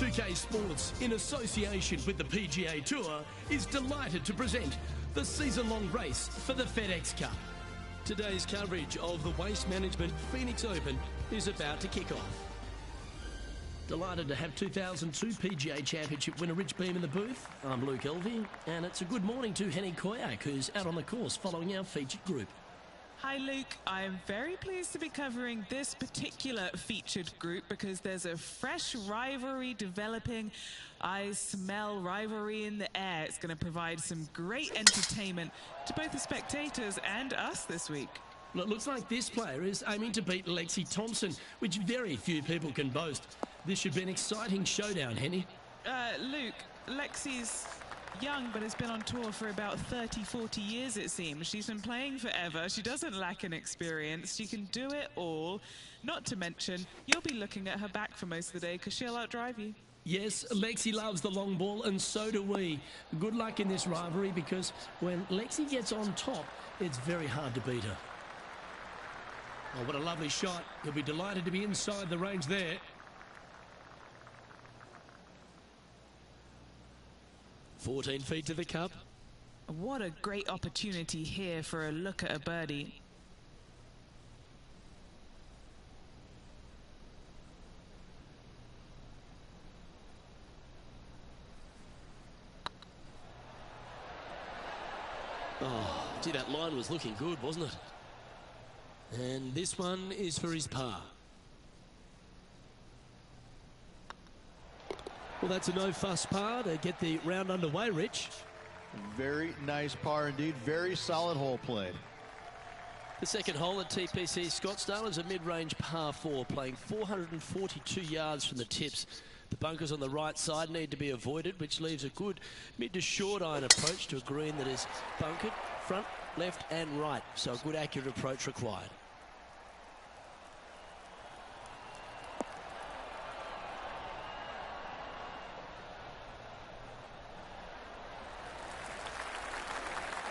2K Sports, in association with the PGA Tour, is delighted to present the season-long race for the FedEx Cup. Today's coverage of the Waste Management Phoenix Open is about to kick off. Delighted to have 2002 PGA Championship winner Rich Beem in the booth. I'm Luke Elvey, and it's a good morning to Henny Koyak, who's out on the course following our featured group. Hi Luke, I am very pleased to be covering this particular featured group because there's a fresh rivalry developing. I smell rivalry in the air. It's going to provide some great entertainment to both the spectators and us this week. Well, it looks like this player is aiming to beat Lexi Thompson, which very few people can boast. This should be an exciting showdown, Henny. Luke, Lexi's young but has been on tour for about 30-40 years, it seems. She's been playing forever. She doesn't lack in experience. She can do it all. Not to mention, you'll be looking at her back for most of the day because she'll outdrive you. Yes, Lexi loves the long ball, and so do we. Good luck in this rivalry because when Lexi gets on top, it's very hard to beat her. Oh, what a lovely shot. He'll be delighted to be inside the range there. "14 feet to the cup." What a great opportunity here for a look at a birdie. Oh, gee, that line was looking good, wasn't it? And this one is for his par. Well, that's a no-fuss par to get the round underway, Rich. Very nice par indeed. Very solid hole played. The second hole at TPC Scottsdale is a mid-range par 4, playing 442 yards from the tips. The bunkers on the right side need to be avoided, which leaves a good mid to short iron approach to a green that is bunkered front, left and right. So a good accurate approach required.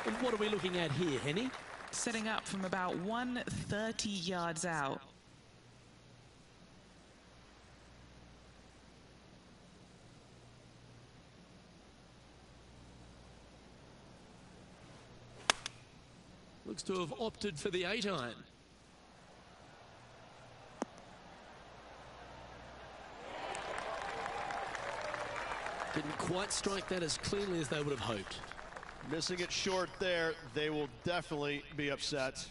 And what are we looking at here, Henny? Setting up from about 130 yards out. Looks to have opted for the 8-iron. Didn't quite strike that as cleanly as they would have hoped. Missing it short there, they will definitely be upset.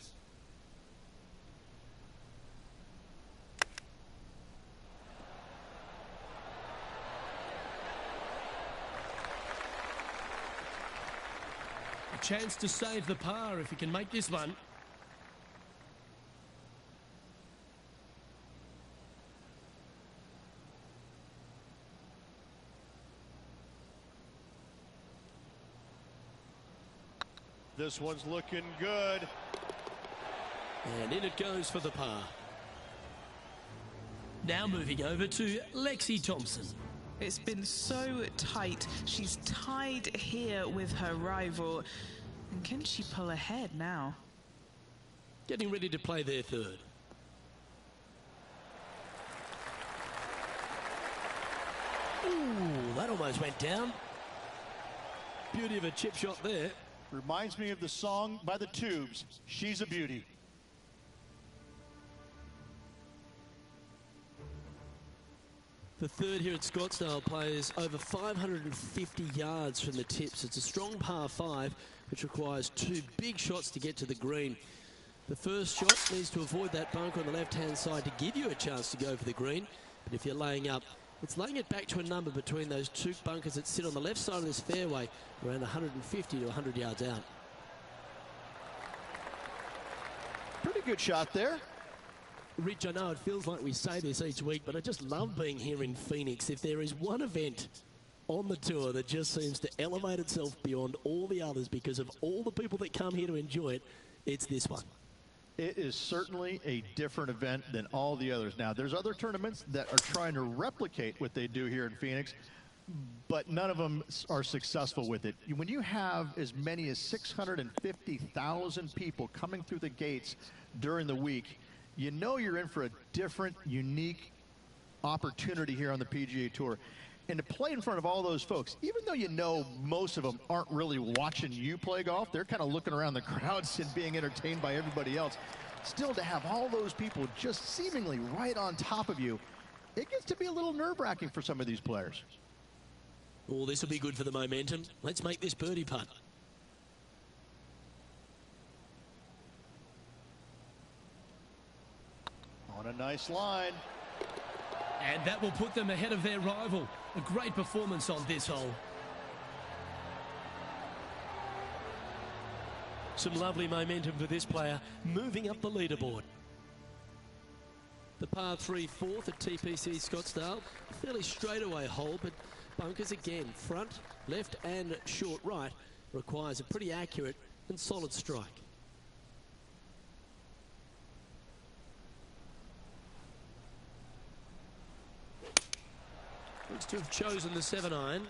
A chance to save the par if he can make this one. This one's looking good. And in it goes for the par. Now moving over to Lexi Thompson. It's been so tight. She's tied here with her rival. And can she pull ahead now? Getting ready to play their third. Ooh, that almost went down. Beauty of a chip shot there. Reminds me of the song by the Tubes, She's a Beauty. The third here at Scottsdale plays over 550 yards from the tips. It's a strong par 5, which requires 2 big shots to get to the green. The first shot needs to avoid that bunker on the left-hand side to give you a chance to go for the green. But if you're laying up, it's laying it back to a number between those 2 bunkers that sit on the left side of this fairway, around 150 to 100 yards out. Pretty good shot there. Rich, I know it feels like we say this each week, but I just love being here in Phoenix. If there is one event on the tour that just seems to elevate itself beyond all the others because of all the people that come here to enjoy it, it's this one. It is certainly a different event than all the others. Now, there's other tournaments that are trying to replicate what they do here in Phoenix, but none of them are successful with it. When you have as many as 650,000 people coming through the gates during the week, you know you're in for a different, unique opportunity here on the PGA Tour. And to play in front of all those folks, even though you know most of them aren't really watching you play golf, they're kind of looking around the crowds and being entertained by everybody else. Still, to have all those people just seemingly right on top of you, it gets to be a little nerve-wracking for some of these players. Oh, this will be good for the momentum. Let's make this birdie putt. On a nice line. And that will put them ahead of their rival. A great performance on this hole. Some lovely momentum for this player, moving up the leaderboard. The par 3 fourth at TPC Scottsdale. Fairly straightaway hole, but bunkers again. Front, left and short right. Requires a pretty accurate and solid strike. Looks to have chosen the 7-iron.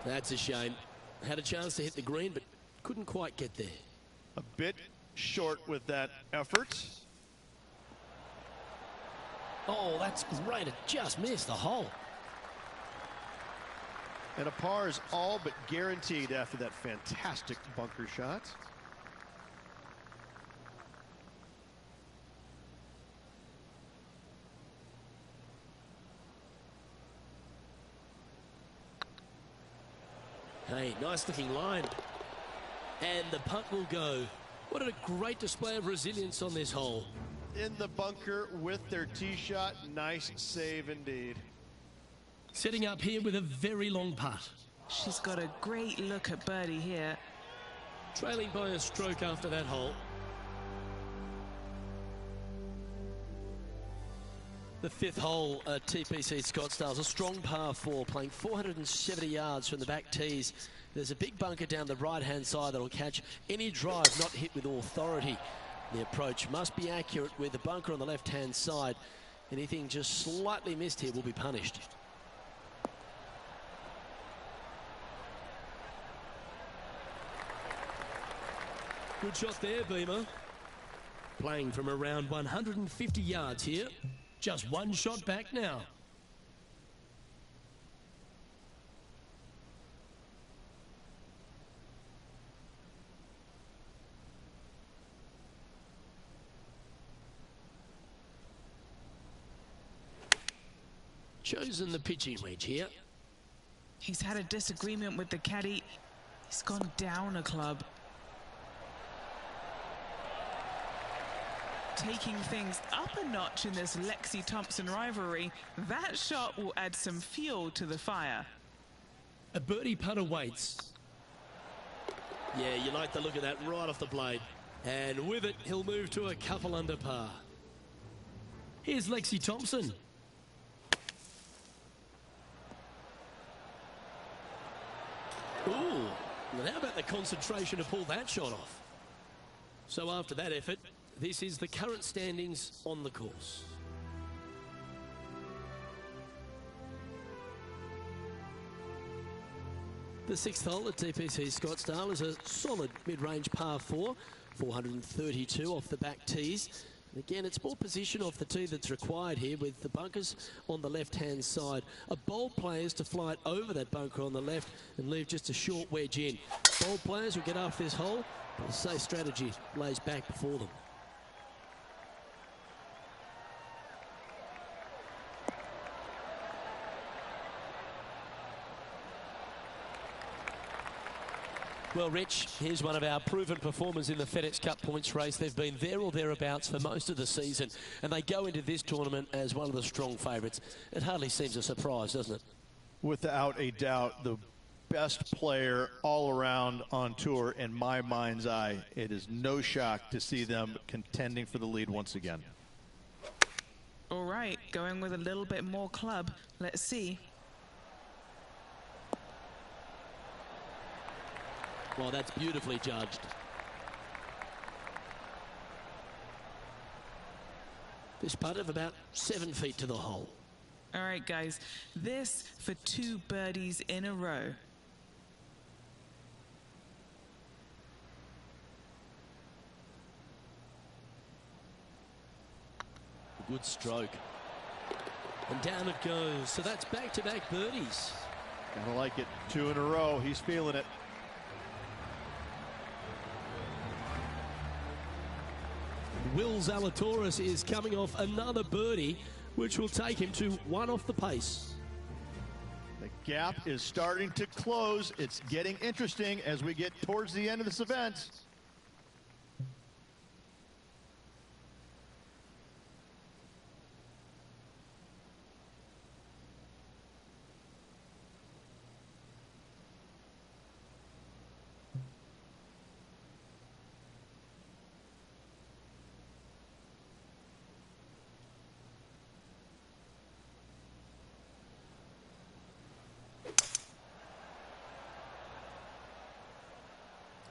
That's a shame. Had a chance to hit the green, but couldn't quite get there. A bit short with that effort. Oh, that's great. It just missed the hole. And a par is all but guaranteed after that fantastic bunker shot. Hey, nice looking line. And the putt will go. What a great display of resilience on this hole. In the bunker with their tee shot. Nice save indeed. Setting up here with a very long putt. She's got a great look at birdie here. Trailing by a stroke after that hole. The 5th hole at TPC Scottsdale is a strong par 4, playing 470 yards from the back tees. There's a big bunker down the right-hand side that'll catch any drive not hit with authority. The approach must be accurate with the bunker on the left-hand side. Anything just slightly missed here will be punished. Good shot there, Beamer. Playing from around 150 yards here. Just one shot back now. Chosen the pitching wedge here. He's had a disagreement with the caddy. He's gone down a club. Taking things up a notch in this Lexi Thompson rivalry. That shot will add some fuel to the fire. A birdie putt awaits. Yeah, you like the look of that right off the blade. And with it, he'll move to a couple under par. Here's Lexi Thompson. Ooh, and how about the concentration to pull that shot off? So after that effort, this is the current standings on the course. The 6th hole at TPC Scottsdale is a solid mid-range par 4, 432 off the back tees. And again, it's more position off the tee that's required here with the bunkers on the left-hand side. A bold player is to fly it over that bunker on the left and leave just a short wedge in. Bold players will get after this hole, but a safe strategy lays back before them. Well, Rich, here's one of our proven performers in the FedEx Cup points race. They've been there or thereabouts for most of the season, and they go into this tournament as one of the strong favourites. It hardly seems a surprise, doesn't it? Without a doubt, the best player all around on tour in my mind's eye. It is no shock to see them contending for the lead once again. All right, going with a little bit more club. Let's see. Well, that's beautifully judged. This putt of about 7 feet to the hole. All right, guys, this for 2 birdies in a row. Good stroke. And down it goes. So that's back-to-back birdies. Gotta like it. 2 in a row. He's feeling it. Will Zalatoris is coming off another birdie, which will take him to 1 off the pace. The gap is starting to close. It's getting interesting as we get towards the end of this event.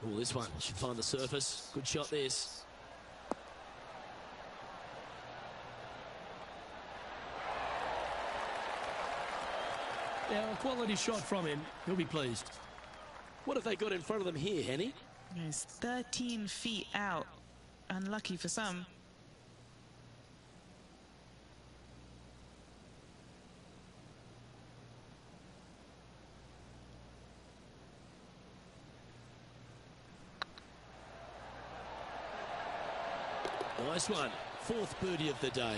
Oh, this one should find the surface. Good shot, this. Now, a quality shot from him. He'll be pleased. What have they got in front of them here, Henny? It's 13 feet out. Unlucky for some. Nice one. 4th birdie of the day.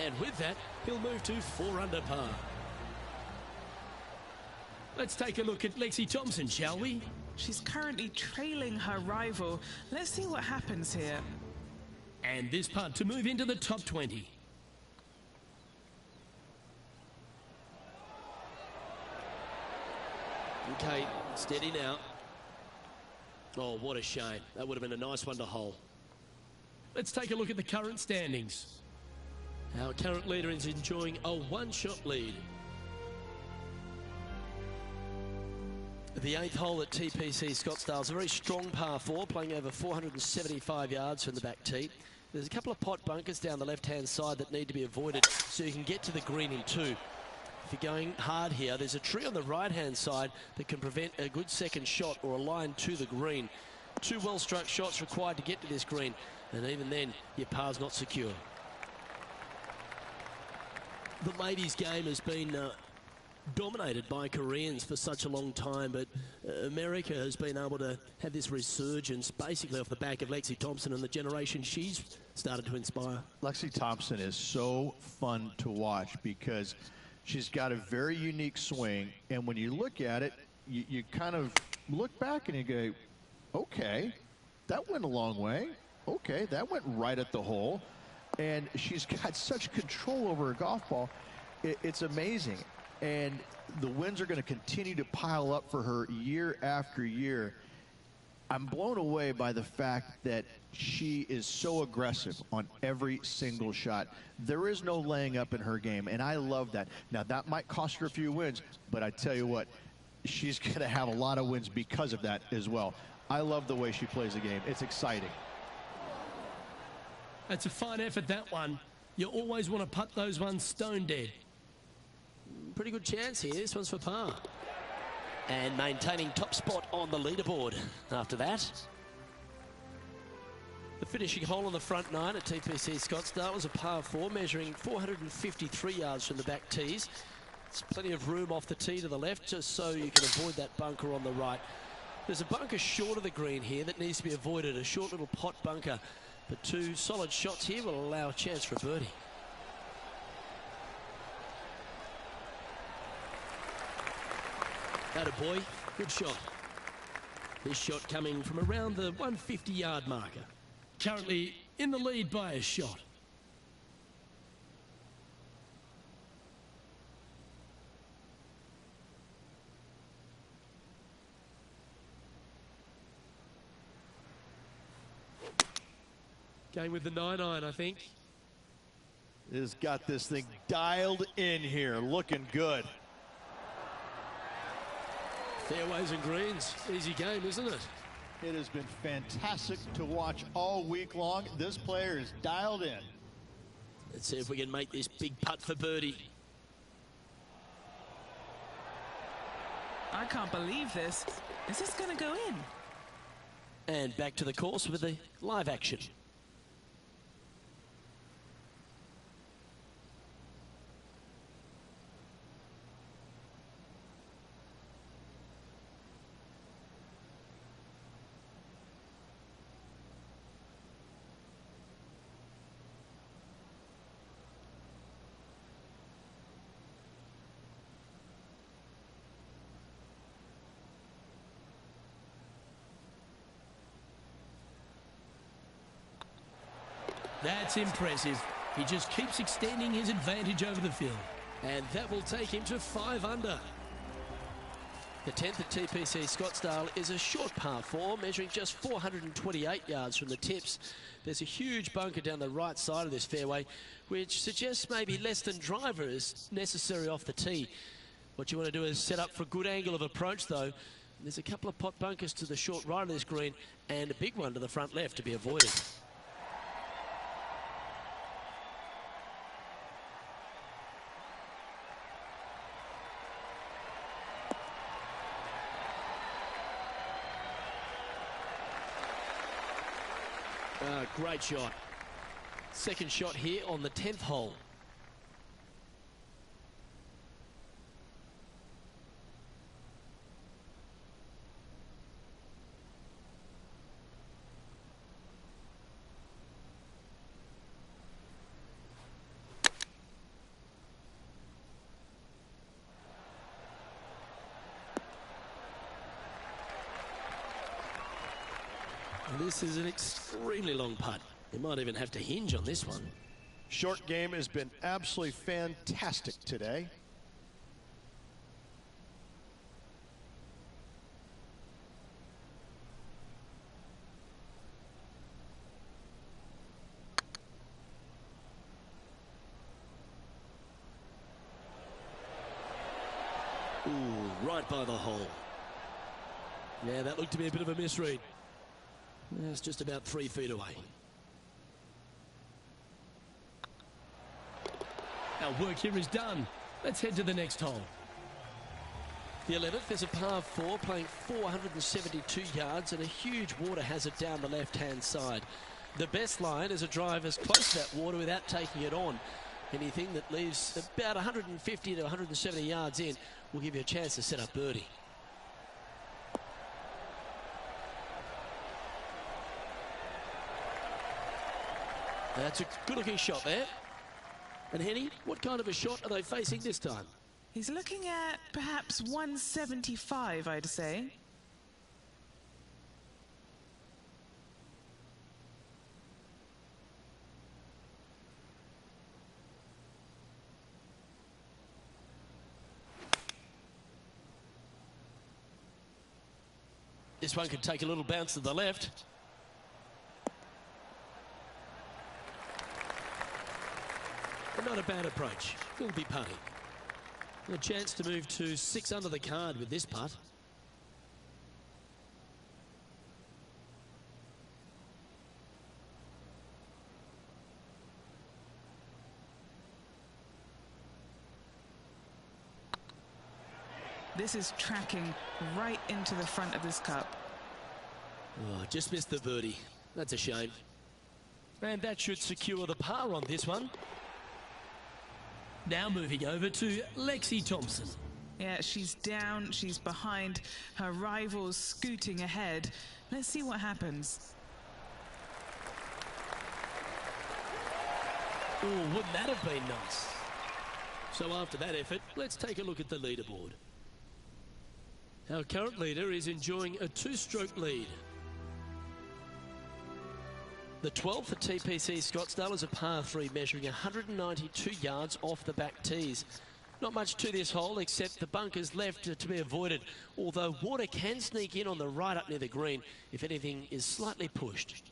And with that, he'll move to 4 under par. Let's take a look at Lexi Thompson, shall we? She's currently trailing her rival. Let's see what happens here. And this putt to move into the top 20. Okay, steady now. Oh, what a shame. That would have been a nice one to hole. Let's take a look at the current standings. Our current leader is enjoying a 1-shot lead. The 8th hole at TPC Scottsdale is a very strong par 4, playing over 475 yards from the back tee. There's a couple of pot bunkers down the left-hand side that need to be avoided so you can get to the green in 2. If you're going hard here, there's a tree on the right-hand side that can prevent a good second shot or a line to the green. 2 well-struck shots required to get to this green, and even then, your par's not secure. The ladies' game has been dominated by Koreans for such a long time, but America has been able to have this resurgence basically off the back of Lexi Thompson and the generation she's started to inspire. Lexi Thompson is so fun to watch because she's got a very unique swing, and when you look at it, you kind of look back and you go, okay, that went a long way. Okay, that went right at the hole. And she's got such control over her golf ball. It's amazing. And the wins are going to continue to pile up for her year after year. I'm blown away by the fact that she is so aggressive on every single shot. There is no laying up in her game, and I love that. Now, that might cost her a few wins, but I tell you what, she's going to have a lot of wins because of that as well. I love the way she plays the game. It's exciting. That's a fine effort, that one. You always want to putt those ones stone dead. Pretty good chance here. This one's for par. And maintaining top spot on the leaderboard after that. The finishing hole on the front 9 at TPC Scottsdale was a par 4, measuring 453 yards from the back tees. There's plenty of room off the tee to the left, just so you can avoid that bunker on the right. There's a bunker short of the green here that needs to be avoided, a short little pot bunker. But 2 solid shots here will allow a chance for a birdie. Atta boy, good shot. This shot coming from around the 150-yard marker. Currently in the lead by a shot. Going with the 9-iron, I think. It has got this thing dialed in here, looking good. Fairways and greens, easy game, isn't it? It has been fantastic to watch all week long. This player is dialed in. Let's see if we can make this big putt for birdie. I can't believe this. Is this going to go in? And back to the course with the live action. That's impressive. He just keeps extending his advantage over the field. And that will take him to 5 under. The 10th at TPC Scottsdale is a short par 4, measuring just 428 yards from the tips. There's a huge bunker down the right side of this fairway, which suggests maybe less than driver is necessary off the tee. What you want to do is set up for a good angle of approach, though. There's a couple of pot bunkers to the short right of this green and a big one to the front left to be avoided. Great shot. Second shot here on the 10th hole. This is an extremely long putt. He might even have to hinge on this one. Short game has been absolutely fantastic today. Ooh, right by the hole. Yeah, that looked to be a bit of a misread. It's just about 3 feet away. Our work here is done. Let's head to the next hole. The 11th is a par 4, playing 472 yards and a huge water hazard down the left-hand side. The best line is a drive as close to that water without taking it on. Anything that leaves about 150 to 170 yards in will give you a chance to set up birdie. That's a good-looking shot there. And Henny, what kind of a shot are they facing this time? He's looking at perhaps 175, I'd say. This one could take a little bounce to the left. But not a bad approach. He'll be putting. A chance to move to 6 under the card with this putt. This is tracking right into the front of this cup. Oh, just missed the birdie. That's a shame. And that should secure the par on this one. Now moving over to Lexi Thompson. Yeah, she's down, she's behind, her rivals scooting ahead. Let's see what happens. Oh, wouldn't that have been nice? So after that effort, let's take a look at the leaderboard. Our current leader is enjoying a 2-stroke lead. The 12th at TPC Scottsdale is a par 3 measuring 192 yards off the back tees. Not much to this hole except the bunkers left to be avoided, although water can sneak in on the right up near the green if anything is slightly pushed.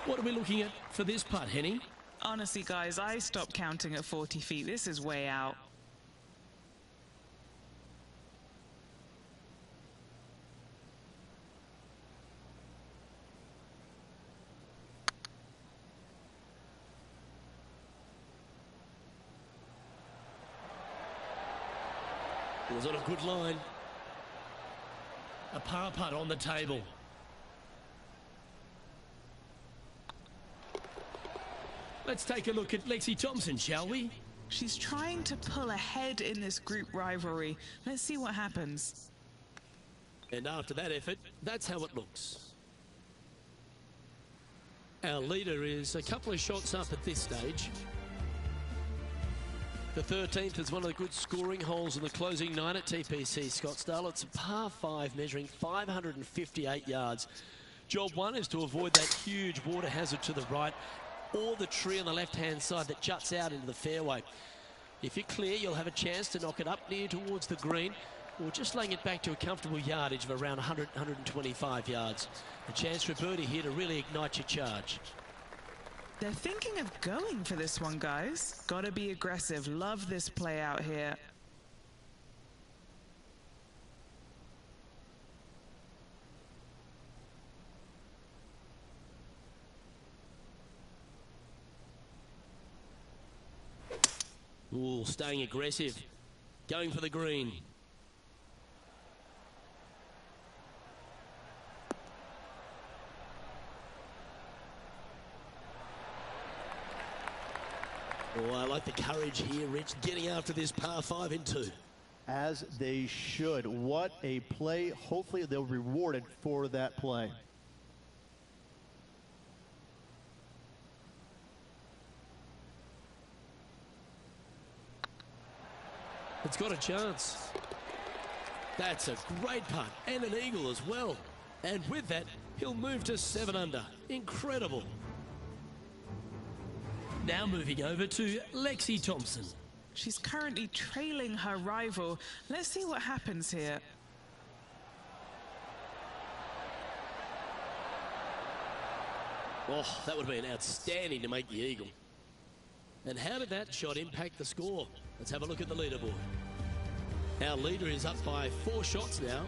What are we looking at for this putt, Henny? Honestly, guys, I stopped counting at 40 feet. This is way out. It was on a good line. A par putt on the table. Let's take a look at Lexi Thompson, shall we? She's trying to pull ahead in this group rivalry. Let's see what happens. And after that effort, that's how it looks. Our leader is a couple of shots up at this stage. The 13th is one of the good scoring holes in the closing 9 at TPC Scottsdale. It's a par 5 measuring 558 yards. Job 1 is to avoid that huge water hazard to the right or the tree on the left-hand side that juts out into the fairway. If you're clear, you'll have a chance to knock it up near towards the green or just laying it back to a comfortable yardage of around 100, 125 yards. A chance for a birdie here to really ignite your charge. They're thinking of going for this one, guys. Gotta be aggressive. Love this play out here. Ooh, staying aggressive. Going for the green. Oh, I like the courage here, Rich, getting after this par 5 in 2. As they should. What a play. Hopefully they'll be rewarded for that play. It's got a chance. That's a great putt and an eagle as well. And with that, he'll move to 7 under. Incredible. Now moving over to Lexi Thompson. She's currently trailing her rival. Let's see what happens here. Oh, that would have been outstanding to make the eagle. And how did that shot impact the score? Let's have a look at the leaderboard. Our leader is up by 4 shots now.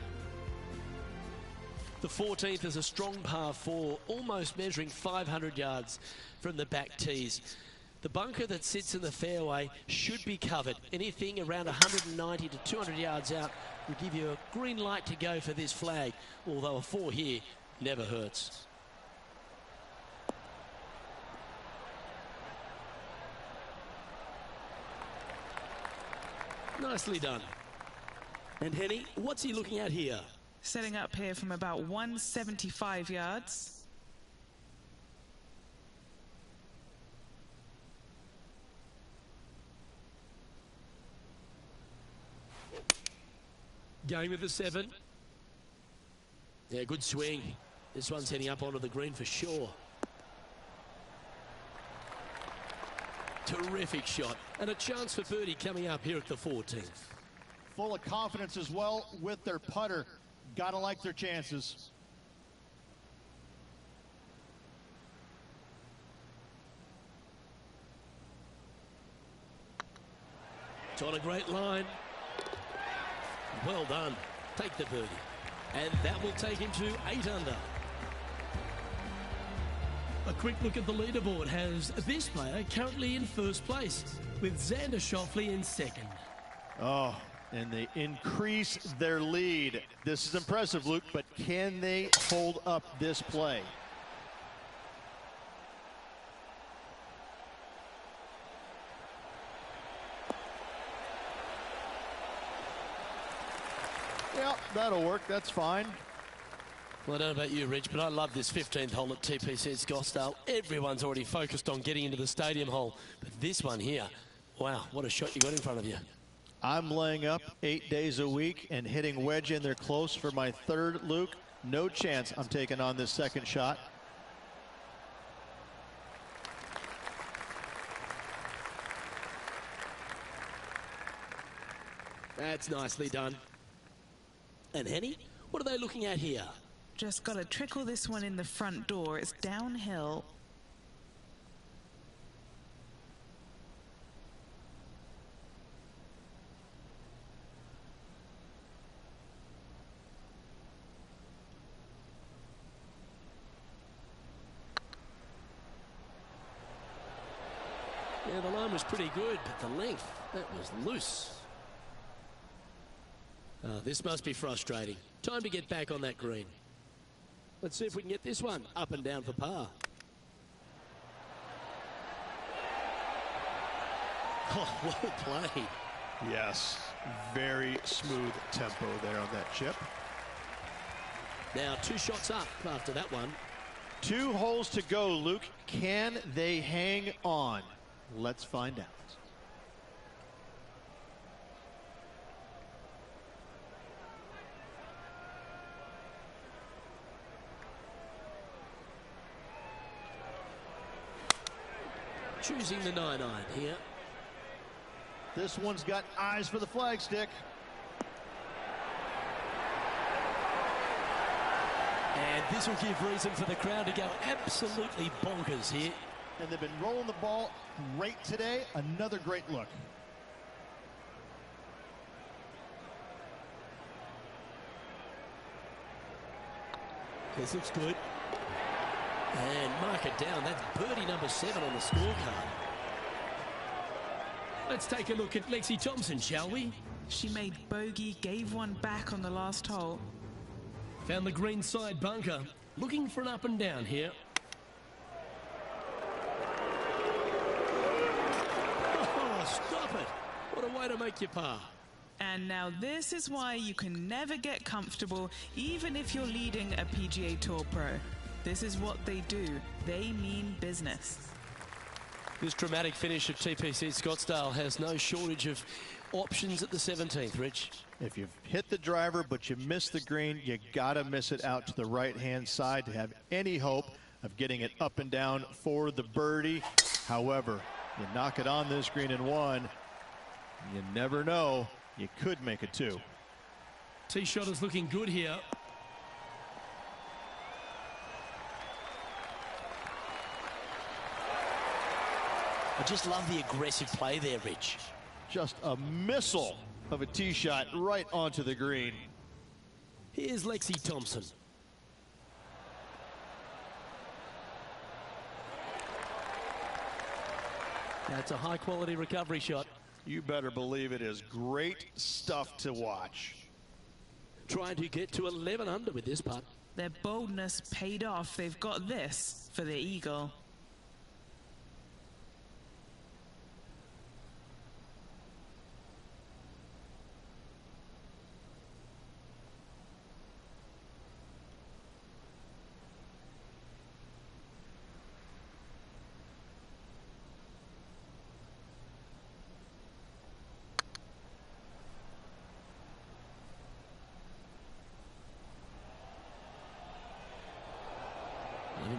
The 14th is a strong par 4, almost measuring 500 yards from the back tees. The bunker that sits in the fairway should be covered. Anything around 190 to 200 yards out will give you a green light to go for this flag, although a 4 here never hurts. Nicely done. And Henny, what's he looking at here? Setting up here from about 175 yards. Going with the 7. Yeah, good swing. This one's heading up onto the green for sure. Terrific shot. And a chance for birdie coming up here at the 14th. Full of confidence as well with their putter. Gotta like their chances. It's on a great line. Well done. Take the birdie. And that will take him to 8 under. A quick look at the leaderboard has this player currently in first place, with Xander Schauffele in second. Oh, and they increase their lead. This is impressive, Luke, but can they hold up this play? Yeah, that'll work. That's fine. Well, I don't know about you, Rich, but I love this 15th hole at TPC Scottsdale. Everyone's already focused on getting into the stadium hole. But this one here, wow, what a shot you got in front of you. I'm laying up 8 days a week and hitting wedge in there close for my 3rd, Luke. No chance I'm taking on this 2nd shot. That's nicely done. And Henny, what are they looking at here? Just got to trickle this one in the front door. It's downhill. Yeah, the line was pretty good, but the length, that was loose. This must be frustrating. Time to get back on that green. Let's see if we can get this one up and down for par. Oh, well played. Yes, very smooth tempo there on that chip. Now 2 shots up after that one. 2 holes to go, Luke. Can they hang on? Let's find out. Choosing the 9-iron here. This one's got eyes for the flagstick. And this will give reason for the crowd to go absolutely bonkers here. And they've been rolling the ball great today. Another great look. This looks good. And mark it down. That's birdie number 7 on the scorecard. Let's take a look at Lexi Thompson, shall we? She made bogey, gave one back on the last hole. Found the green side bunker. Looking for an up and down here. Oh, stop it. What a way to make your par. And now this is why you can never get comfortable, even if you're leading a PGA Tour pro. This is what they do. They mean business. This dramatic finish at TPC Scottsdale has no shortage of options at the 17th, Rich. If you've hit the driver but you miss the green, you gotta miss it out to the right-hand side to have any hope of getting it up and down for the birdie. However, you knock it on this green in 1, you never know, you could make it 2. Tee shot is looking good here. I just love the aggressive play there, Rich. Just a missile of a tee shot right onto the green. Here's Lexi Thompson. That's a high-quality recovery shot. You better believe it is great stuff to watch. Trying to get to 11 under with this putt. Their boldness paid off. They've got this for the eagle.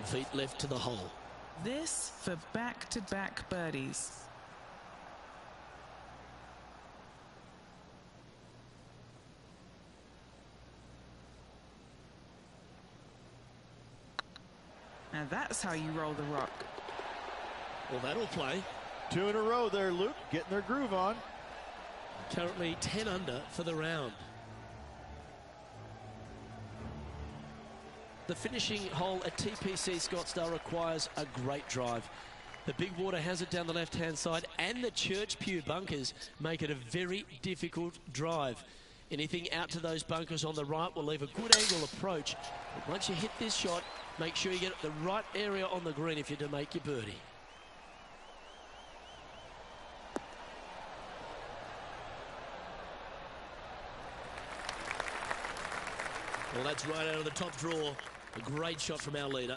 Feet left to the hole. This for back-to-back birdies. Now that's how you roll the rock. Well, that'll play. 2 in a row there, Luke, getting their groove on. Currently 10 under for the round. The finishing hole at TPC Scottsdale requires a great drive. The big water hazard down the left-hand side and the Church Pew bunkers make it a very difficult drive. Anything out to those bunkers on the right will leave a good angle approach. But once you hit this shot, make sure you get the right area on the green if you're to make your birdie. Well, that's right out of the top draw. A great shot from our leader.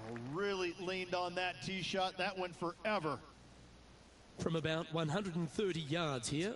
Oh, really leaned on that tee shot. That went forever. From about 130 yards here.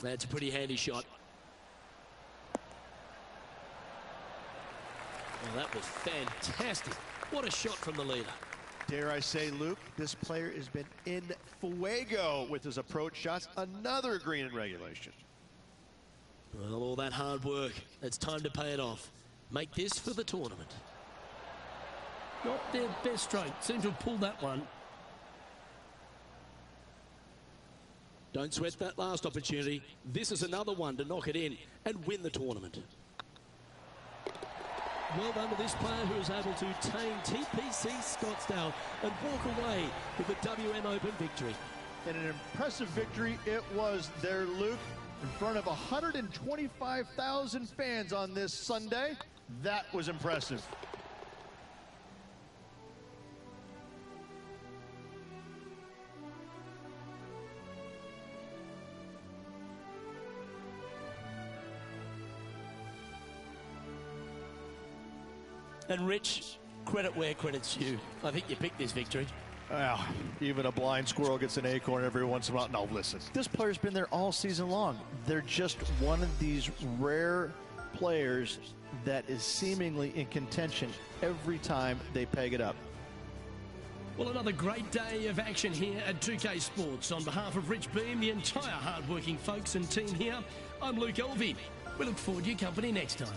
That's a pretty handy shot. Well, that was fantastic. What a shot from the leader. Dare I say, Luke, this player has been in fuego with his approach shots. Another green in regulation. Well, all that hard work, it's time to pay it off. Make this for the tournament. Not their best stroke. Seem to have pulled that one. Don't sweat that last opportunity. This is another one to knock it in and win the tournament. Well done to this player who was able to tame TPC Scottsdale and walk away with the WM Open victory. And an impressive victory it was there, Luke, in front of 125,000 fans on this Sunday. That was impressive. And Rich, credit where credit's due. I think you picked this victory. Well, even a blind squirrel gets an acorn every once in a while. No, listen. This player's been there all season long. They're just one of these rare players that is seemingly in contention every time they peg it up. Well, another great day of action here at 2K Sports. On behalf of Rich Beam, the entire hard-working folks and team here, I'm Luke Elvey. We look forward to your company next time.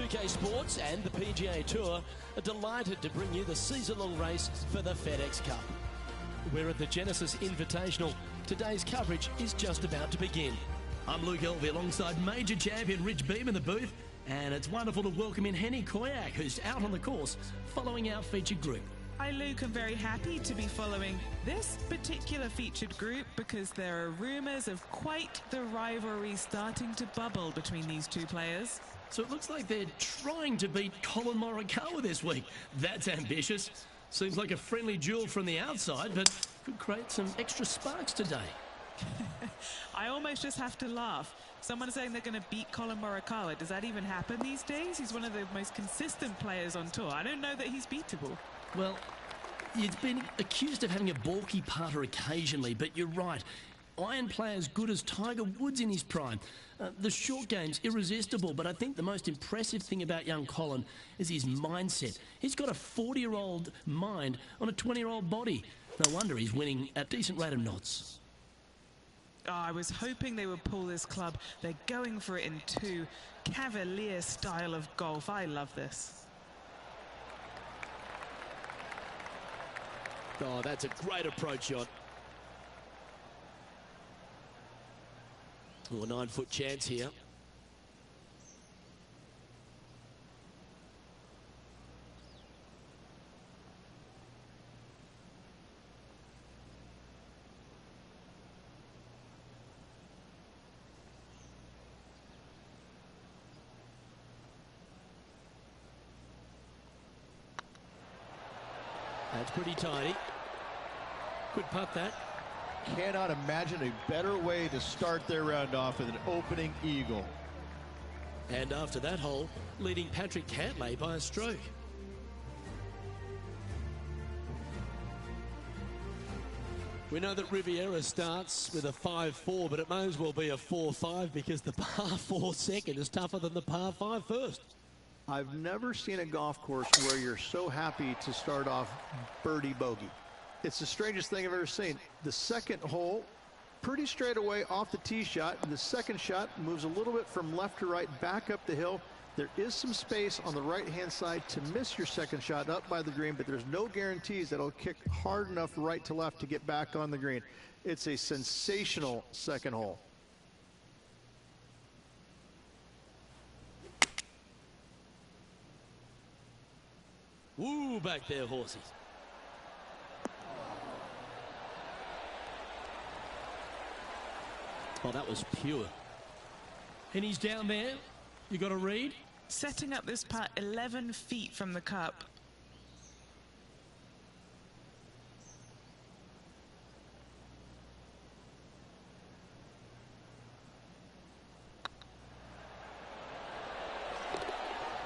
2K Sports and the PGA Tour are delighted to bring you the season-long race for the FedEx Cup. We're at the Genesis Invitational. Today's coverage is just about to begin. I'm Luke Elvey alongside major champion Rich Beem in the booth, and it's wonderful to welcome in Henny Koyak, who's out on the course following our featured group. Hi Luke, I'm very happy to be following this particular featured group because there are rumours of quite the rivalry starting to bubble between these two players. So it looks like they're trying to beat Collin Morikawa this week. That's ambitious. Seems like a friendly duel from the outside, but could create some extra sparks today. I almost just have to laugh. Someone saying they're going to beat Collin Morikawa. Does that even happen these days? He's one of the most consistent players on tour. I don't know that he's beatable. Well, he's been accused of having a balky putter occasionally, but you're right. Iron play as good as Tiger Woods in his prime. The short game's irresistible, but I think the most impressive thing about young Collin is his mindset. He's got a 40-year-old mind on a 20-year-old body. No wonder he's winning at a decent rate of knots. Oh, I was hoping they would pull this club. They're going for it in two. Cavalier style of golf. I love this. Oh, that's a great approach shot. Oh, a 9-foot chance here. That's pretty tidy. Good putt that. Cannot imagine a better way to start their round off with an opening eagle. And after that hole, leading Patrick Cantlay by a stroke. We know that Riviera starts with a 5-4, but it may as well be a 4-5 because the par 4 second is tougher than the par 5 first. I've never seen a golf course where you're so happy to start off birdie bogey. It's the strangest thing I've ever seen. The second hole, pretty straight away off the tee shot. And the second shot moves a little bit from left to right, back up the hill. There is some space on the right-hand side to miss your second shot up by the green, but there's no guarantees that it'll kick hard enough right to left to get back on the green. It's a sensational second hole. Woo, back there, horsey. Oh, that was pure. And he's down there. You got to read. Setting up this putt 11 feet from the cup.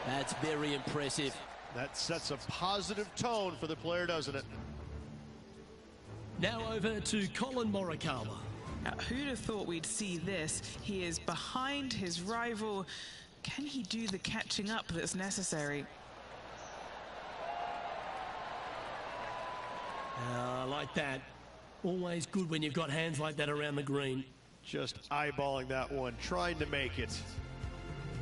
That's very impressive. That sets a positive tone for the player, doesn't it? Now over to Collin Morikawa. Now, who'd have thought we'd see this? He is behind his rival. Can he do the catching up that's necessary? I like that. Always good when you've got hands like that around the green. Just eyeballing that one, trying to make it.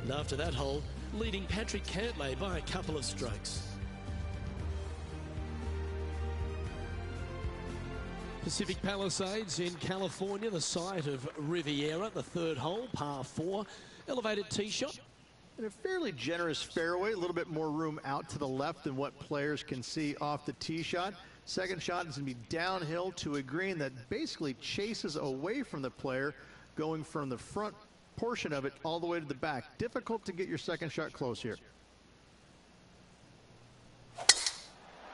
And after that hole, leading Patrick Cantlay by a couple of strokes. Pacific Palisades in California, the site of Riviera, the third hole, par 4, elevated tee shot. And a fairly generous fairway, a little bit more room out to the left than what players can see off the tee shot. Second shot is going to be downhill to a green that basically chases away from the player, going from the front portion of it all the way to the back. Difficult to get your second shot close here.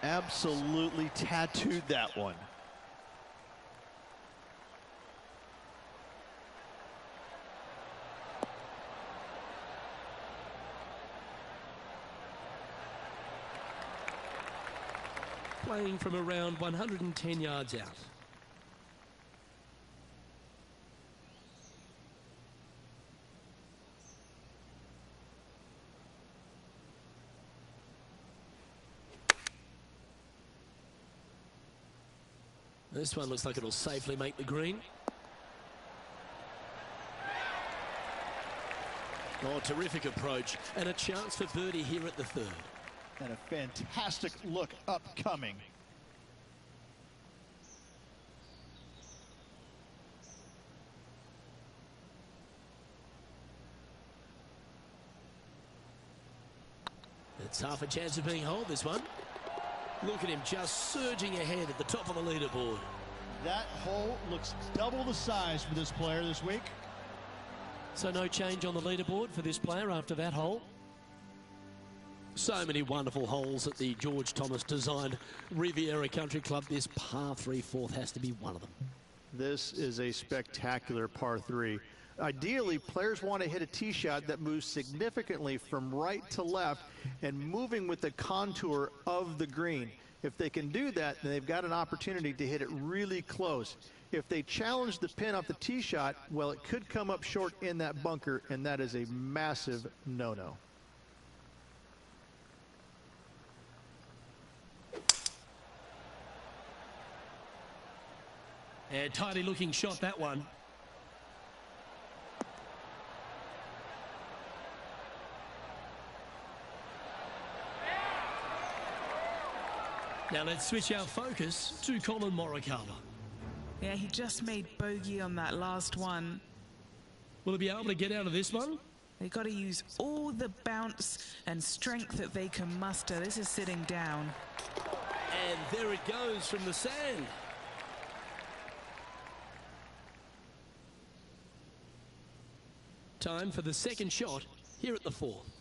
Absolutely tattooed that one. Playing from around 110 yards out. This one looks like it'll safely make the green. Oh, terrific approach. And a chance for birdie here at the third. And a fantastic look upcoming. It's half a chance of being holed, this one. Look at him just surging ahead at the top of the leaderboard. That hole looks double the size for this player this week. So no change on the leaderboard for this player after that hole. So many wonderful holes at the George Thomas designed Riviera Country Club. This par 3 fourth has to be one of them. This is a spectacular par 3. Ideally, players want to hit a tee shot that moves significantly from right to left and moving with the contour of the green. If they can do that, then they've got an opportunity to hit it really close. If they challenge the pin off the tee shot, well, it could come up short in that bunker, and that is a massive no-no. And tidy looking shot, that one. Now let's switch our focus to Collin Morikawa. Yeah, he just made bogey on that last one. Will he be able to get out of this one? They got to use all the bounce and strength that they can muster. This is sitting down. And there it goes from the sand. Time for the second shot here at the fourth.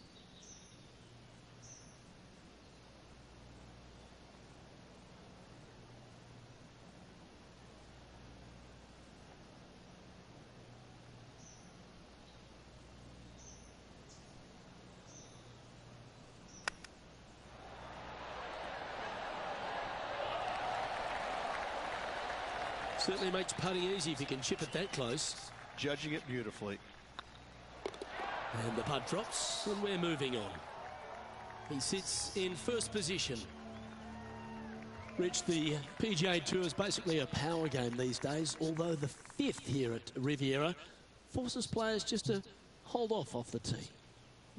Certainly makes putting easy if you can chip it that close. Judging it beautifully. And the putt drops, and we're moving on. He sits in first position. Rich, the PGA Tour is basically a power game these days, although the fifth here at Riviera forces players just to hold off the tee.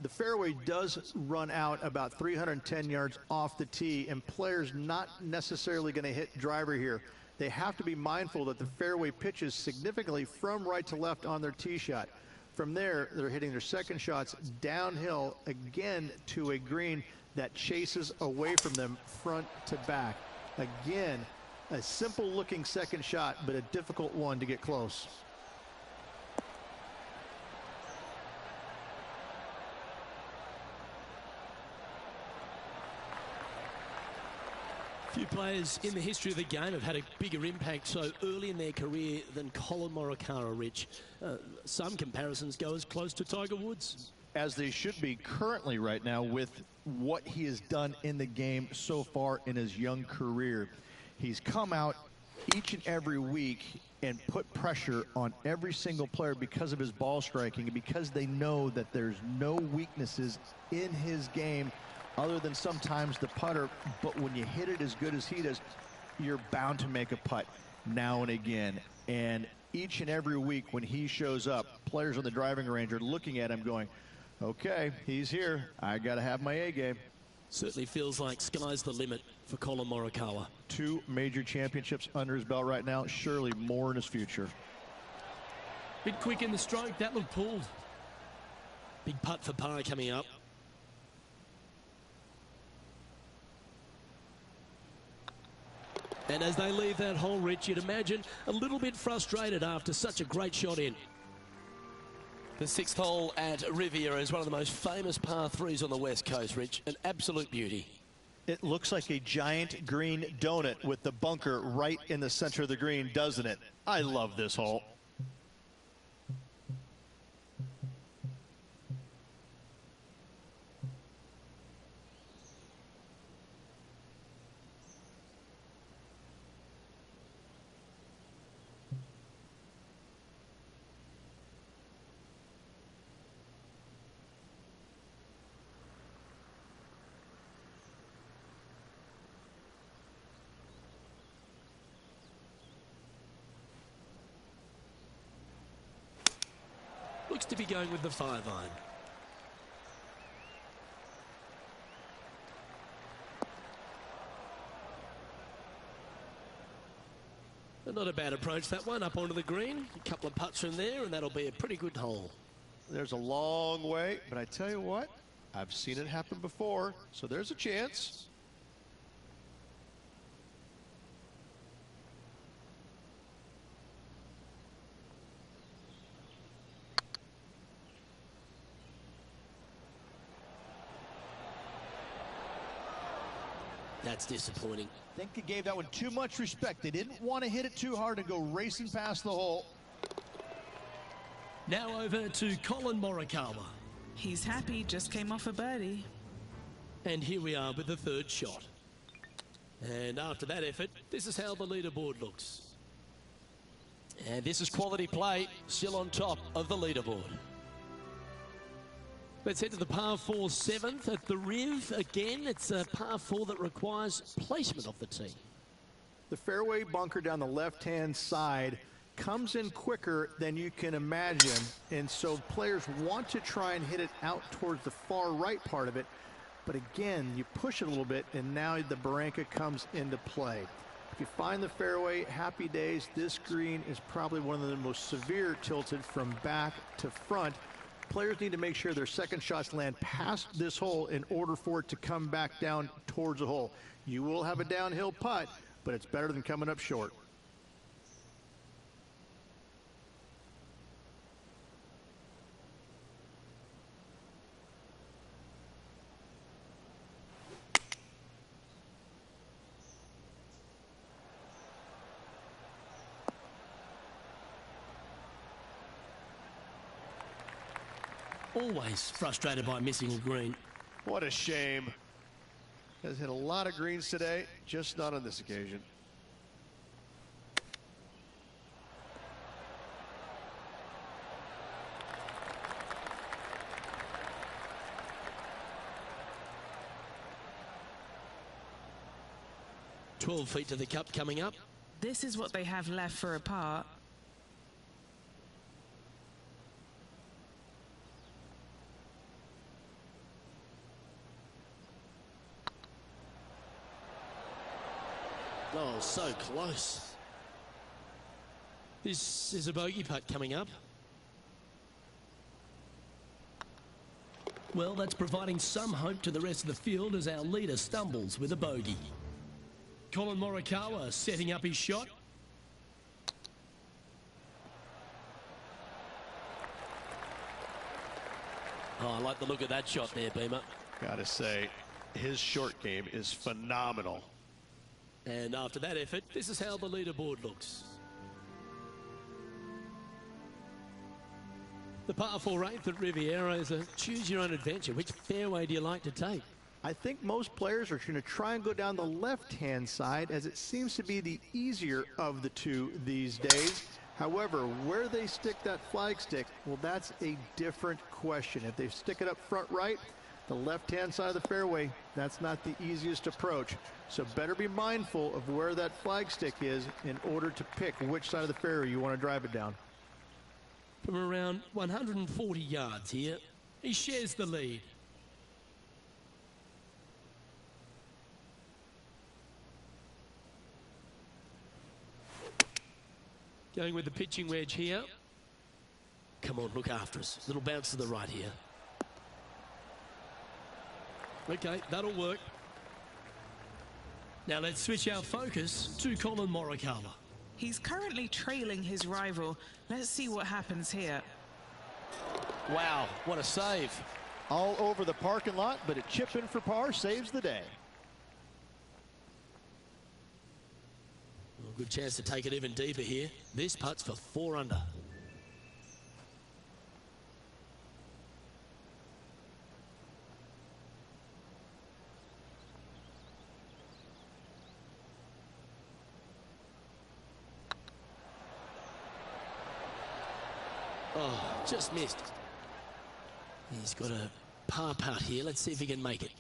The fairway does run out about 310 yards off the tee, and players not necessarily going to hit driver here. They have to be mindful that the fairway pitches significantly from right to left on their tee shot. From there, they're hitting their second shots downhill again to a green that chases away from them front to back. Again, a simple looking second shot, but a difficult one to get close. Few players in the history of the game have had a bigger impact so early in their career than Collin Morikawa, Rich. Some comparisons go as close to Tiger Woods. As they should be currently right now with what he has done in the game so far in his young career. He's come out each and every week and put pressure on every single player because of his ball striking and because they know that there's no weaknesses in his game other than sometimes the putter. But when you hit it as good as he does, you're bound to make a putt now and again. And each and every week when he shows up, players on the driving range are looking at him going, okay, he's here. I got to have my A game. Certainly feels like sky's the limit for Collin Morikawa. 2 major championships under his belt right now. Surely more in his future. Bit quick in the stroke. That looked pulled. Big putt for par coming up. And as they leave that hole, Rich, you'd imagine a little bit frustrated after such a great shot in. The sixth hole at Riviera is one of the most famous par 3s on the West Coast, Rich. An absolute beauty. It looks like a giant green donut with the bunker right in the center of the green, doesn't it? I love this hole. Looks to be going with the 5-iron. Not a bad approach, that one, up onto the green. A couple of putts from there, and that'll be a pretty good hole. There's a long way, but I tell you what, I've seen it happen before, so there's a chance. That's disappointing. I think he gave that one too much respect. They didn't want to hit it too hard and go racing past the hole. Now over to Colin Morikawa. He's happy, just came off a birdie. And here we are with the third shot. And after that effort, this is how the leaderboard looks. And this is quality play, still on top of the leaderboard. Let's head to the par 4 7th at the Riv. Again, it's a par 4 that requires placement of the tee. The fairway bunker down the left-hand side comes in quicker than you can imagine, and so players want to try and hit it out towards the far right part of it. But again, you push it a little bit, and now the Barranca comes into play. If you find the fairway, happy days. This green is probably one of the most severe tilted from back to front. Players need to make sure their second shots land past this hole in order for it to come back down towards the hole. You will have a downhill putt, but it's better than coming up short. Always frustrated by missing a green. What a shame. Has hit a lot of greens today, just not on this occasion. "12 feet to the cup coming up. This is what they have left for a par. Oh, so close. This is a bogey putt coming up. Well, that's providing some hope to the rest of the field as our leader stumbles with a bogey. Colin Morikawa setting up his shot. Oh, I like the look of that shot there, Beamer. Gotta say, his short game is phenomenal. And after that effort, this is how the leaderboard looks. The par 4 8th at Riviera is a choose your own adventure. Which fairway do you like to take? I think most players are going to try and go down the left-hand side, as it seems to be the easier of the two these days. However, where they stick that flag stick, well, that's a different question. If they stick it up front right, the left-hand side of the fairway, that's not the easiest approach. So better be mindful of where that flag stick is in order to pick which side of the fairway you want to drive it down. From around 140 yards here, he shares the lead. Going with the pitching wedge here. Come on, look after us. Little bounce to the right here. Okay, that'll work. Now let's switch our focus to Colin Morikawa. He's currently trailing his rival. Let's see what happens here. Wow, what a save. All over the parking lot, but a chip in for par saves the day. Well, good chance to take it even deeper here. This putt's for 4 under. Oh, just missed. He's got a par putt here. Let's see if he can make it.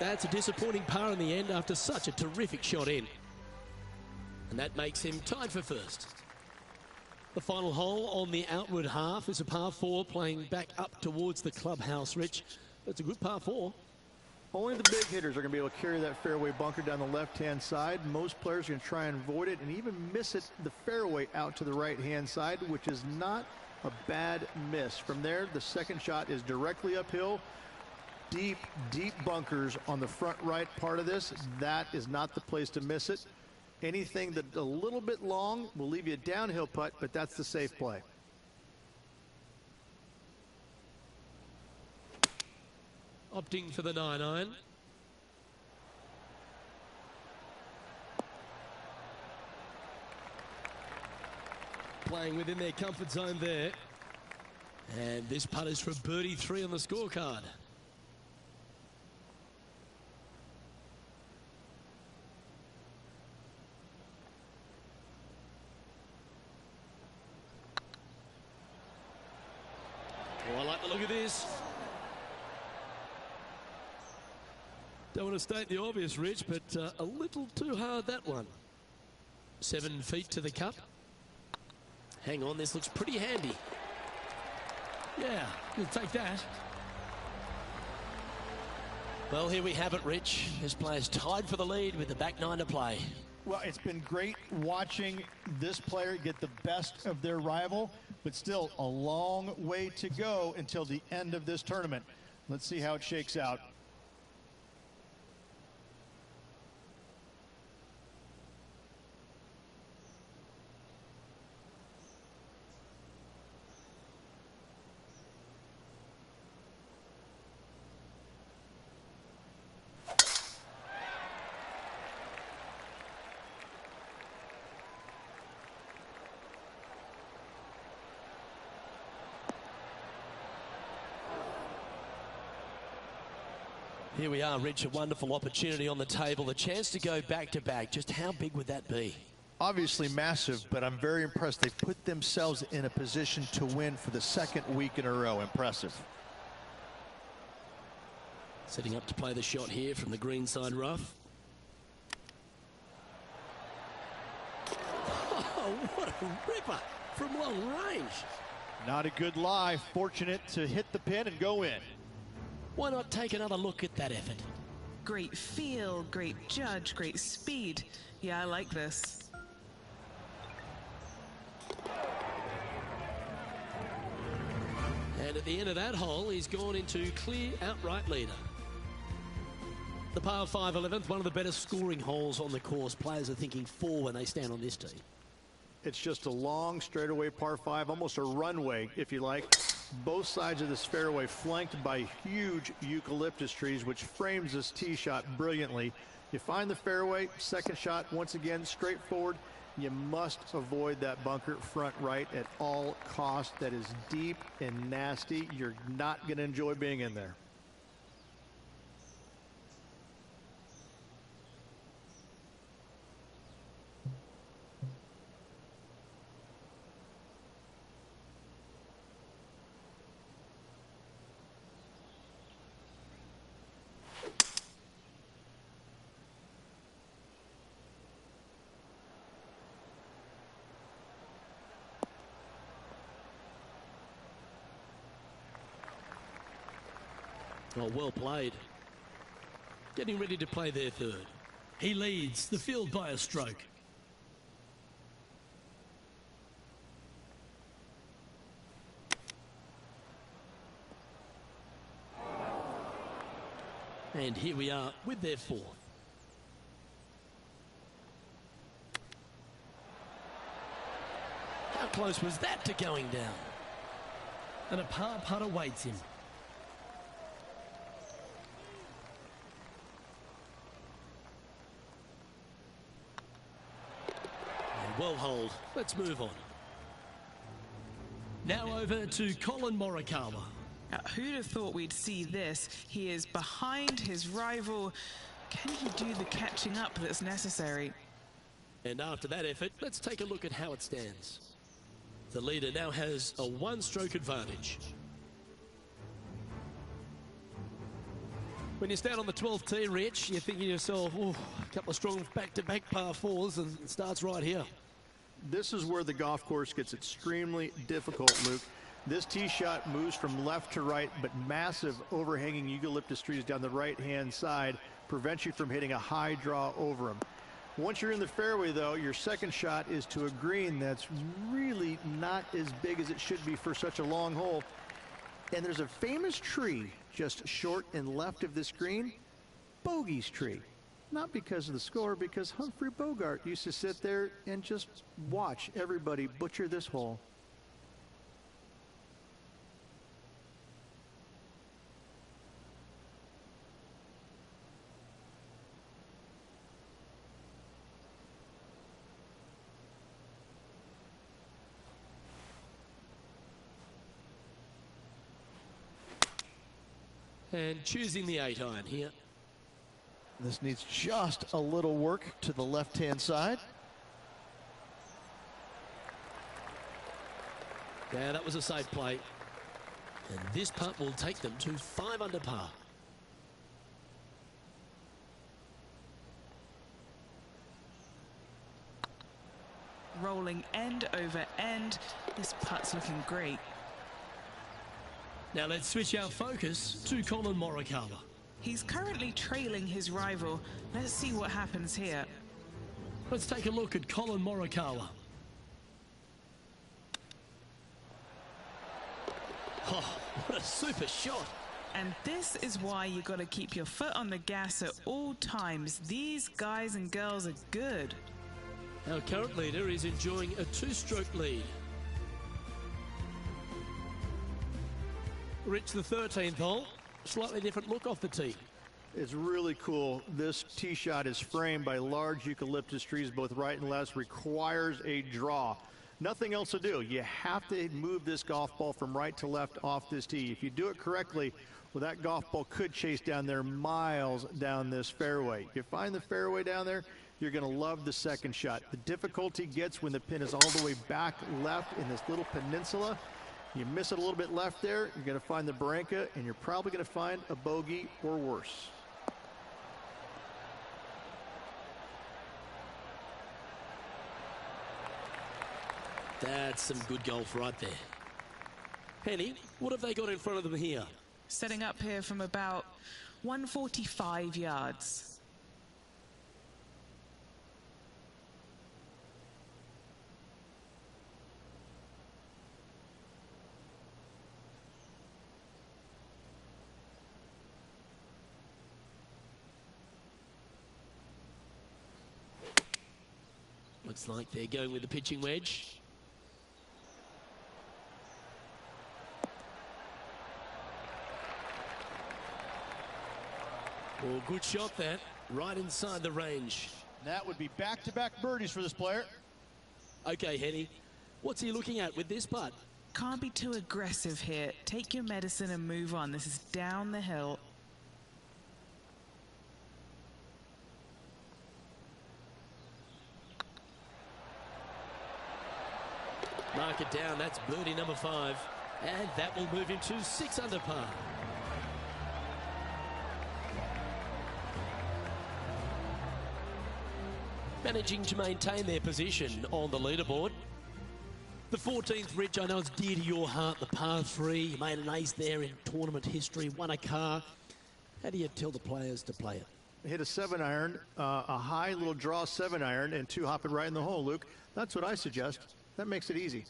That's a disappointing par in the end after such a terrific shot in. And that makes him tied for first. The final hole on the outward half is a par 4 playing back up towards the clubhouse, Rich. It's a good par 4. Only the big hitters are going to be able to carry that fairway bunker down the left-hand side. Most players are going to try and avoid it and even miss it the fairway out to the right-hand side, which is not a bad miss. From there, the second shot is directly uphill. Deep, deep bunkers on the front right part of this. That is not the place to miss it. Anything that's a little bit long will leave you a downhill putt, but that's the safe play. Opting for the 9-iron. Playing within their comfort zone there. And this putt is for birdie 3 on the scorecard. Oh, I like the look of this. Don't want to state the obvious, Rich, but a little too hard, that one. 7 feet to the cup. Hang on, this looks pretty handy. Yeah, you'll take that. Well, here we have it, Rich. This player's tied for the lead with the back 9 to play. Well, it's been great watching this player get the best of their rival, but still a long way to go until the end of this tournament. Let's see how it shakes out. Here we are, Rich, a wonderful opportunity on the table, the chance to go back-to-back. Just how big would that be? Obviously massive, but I'm very impressed. They put themselves in a position to win for the second week in a row. Impressive. Setting up to play the shot here from the greenside rough. Oh, what a ripper from long range. Not a good lie. Fortunate to hit the pin and go in. Why not take another look at that effort? Great feel, great judge, great speed. Yeah, I like this. And at the end of that hole, he's gone into clear outright leader. The par 5 11th, one of the better scoring holes on the course. Players are thinking 4 when they stand on this tee. It's just a long straightaway par 5, almost a runway, if you like. Both sides of this fairway flanked by huge eucalyptus trees, which frames this tee shot brilliantly. You find the fairway, second shot, once again, straightforward. You must avoid that bunker front right at all costs. That is deep and nasty. You're not going to enjoy being in there. Oh, well played. Getting ready to play their third. He leads the field by a stroke. And here we are with their fourth. How close was that to going down? And a par putt awaits him. Well hold. Let's move on. Now over to Colin Morikawa. Now, who'd have thought we'd see this? He is behind his rival. Can he do the catching up that's necessary? And after that effort, let's take a look at how it stands. The leader now has a 1-stroke advantage. When you stand on the 12th tee, Rich, you're thinking to yourself, oh, a couple of strong back-to-back par 4s, and it starts right here. This is where the golf course gets extremely difficult, Luke. This tee shot moves from left to right, but massive overhanging eucalyptus trees down the right-hand side prevents you from hitting a high draw over them. Once you're in the fairway, though, your second shot is to a green that's really not as big as it should be for such a long hole. And there's a famous tree just short and left of this green, Bogey's tree. Not because of the score, because Humphrey Bogart used to sit there and just watch everybody butcher this hole. And choosing the 8-iron here. This needs just a little work to the left-hand side. Yeah, that was a safe play. And this putt will take them to 5 under par. Rolling end over end. This putt's looking great. Now let's switch our focus to Colin Morikawa. He's currently trailing his rival. Let's see what happens here. Let's take a look at Colin Morikawa. Oh, what a super shot. And this is why you got to keep your foot on the gas at all times. These guys and girls are good. Our current leader is enjoying a 2-stroke lead. Rich, the 13th hole, slightly different look off the tee. It's really cool. This tee shot is framed by large eucalyptus trees, both right and left, requires a draw. Nothing else to do. You have to move this golf ball from right to left off this tee. If you do it correctly, well, that golf ball could chase down there miles down this fairway. You find the fairway down there, you're going to love the second shot. The difficulty gets when the pin is all the way back left in this little peninsula. You miss it a little bit left there, you're going to find the Barranca, and you're probably going to find a bogey or worse. That's some good golf right there. Henny, what have they got in front of them here? Setting up here from about 145 yards. Looks like they're going with the pitching wedge. Oh, good shot that, right inside the range. That would be back-to-back birdies for this player. Okay, Henny, what's he looking at with this putt? Can't be too aggressive here. Take your medicine and move on. This is down the hill. Mark it down, that's birdie number 5. And that will move him to 6 under par. Managing to maintain their position on the leaderboard. The 14th, Rich, I know it's dear to your heart, the par 3. You made an ace there in tournament history, won a car. How do you tell the players to play it? Hit a 7-iron, a high little draw 7-iron, and 2 hopping right in the hole, Luke. That's what I suggest. That makes it easy.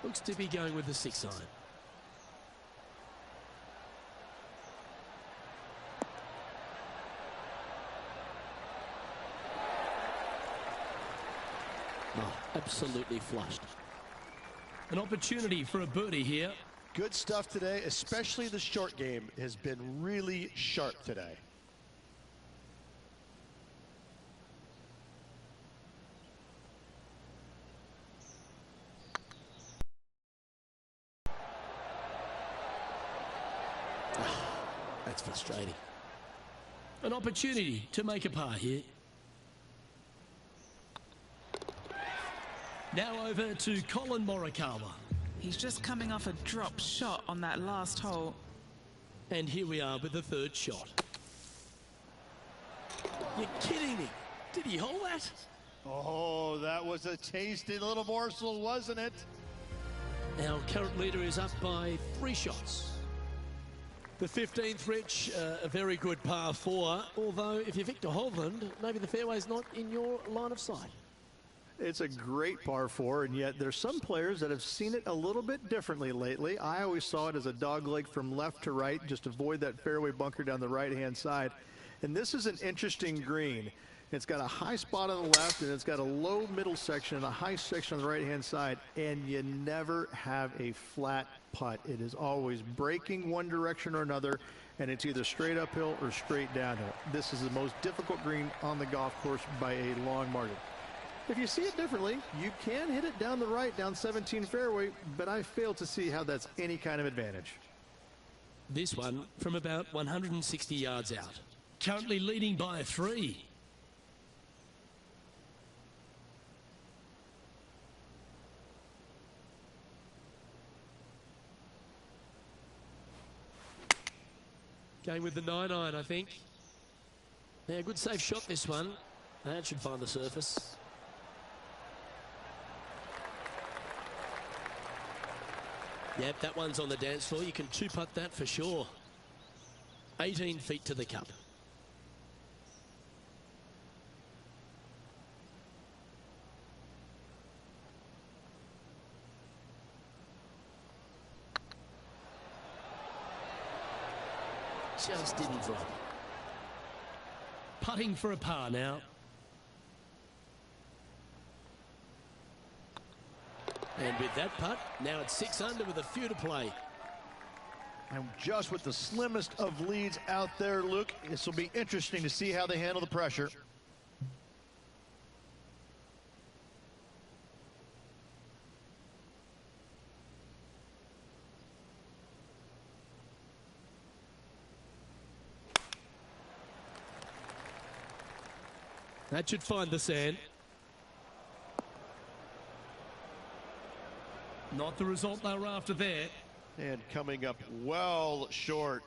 Looks to be going with the 6-iron. Oh, absolutely flushed. An opportunity for a birdie here. Good stuff today, especially the short game has been really sharp today. That's frustrating. An opportunity to make a par here. Now over to Colin Morikawa. He's just coming off a drop shot on that last hole. And here we are with the 3rd shot. You're kidding me. Did he hole that? Oh, that was a tasty little morsel, wasn't it? Our current leader is up by 3 shots. The 15th, Rich, a very good par 4. Although, if you're Victor Hovland, maybe the fairway's not in your line of sight. It's a great par 4, and yet there's some players that have seen it a little bit differently lately. I always saw it as a dogleg from left to right, just avoid that fairway bunker down the right-hand side. And this is an interesting green. It's got a high spot on the left, and it's got a low middle section and a high section on the right-hand side, and you never have a flat putt. It is always breaking one direction or another, and it's either straight uphill or straight downhill. This is the most difficult green on the golf course by a long margin. If you see it differently, you can hit it down the right, down 17 fairway, but I fail to see how that's any kind of advantage. This one from about 160 yards out. Currently leading by 3. Going with the 9-iron, I think. Yeah, good safe shot, this one. That should find the surface. Yep, that one's on the dance floor. You can 2-putt that for sure. 18 feet to the cup. Just didn't drop. Putting for a par now. And with that putt, now it's 6 under with a few to play. And just with the slimmest of leads out there, Luke, this will be interesting to see how they handle the pressure. That should find the sand. Not the result they were after there. And coming up well short.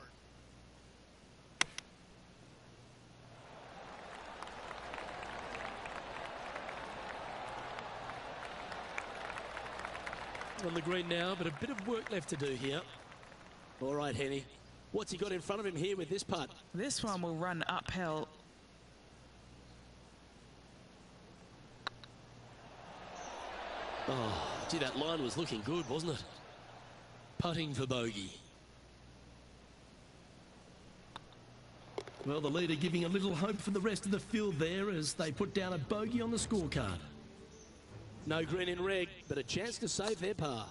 On the green now, but a bit of work left to do here. All right, Henny. What's he got in front of him here with this putt? This one will run uphill. Oh, gee, that line was looking good, wasn't it? Putting for bogey. Well, the leader giving a little hope for the rest of the field there as they put down a bogey on the scorecard. No green in reg, but a chance to save their par.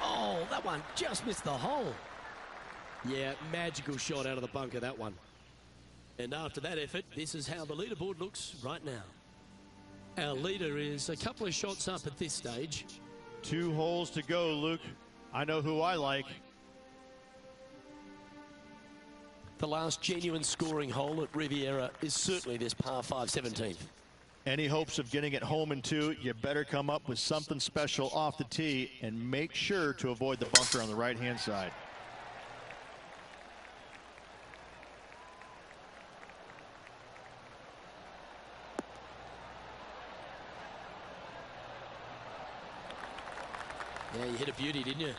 Oh, that one just missed the hole. Yeah, magical shot out of the bunker, that one. And after that effort, this is how the leaderboard looks right now. Our leader is a couple of shots up at this stage. 2 holes to go, Luke. I know who I like. The last genuine scoring hole at Riviera is certainly this par 5 17th. Any hopes of getting it home in 2, you better come up with something special off the tee and make sure to avoid the bunker on the right-hand side. Yeah, you hit a beauty, didn't you?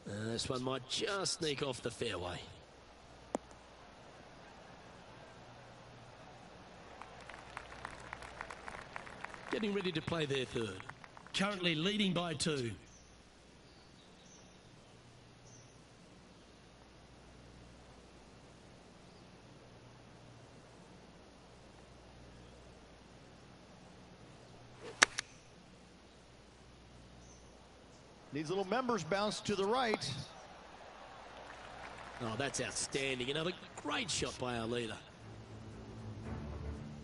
This one might just sneak off the fairway. Getting ready to play their third. Currently leading by 2. Needs a little members bounce to the right. Oh, that's outstanding. Another great shot by our leader.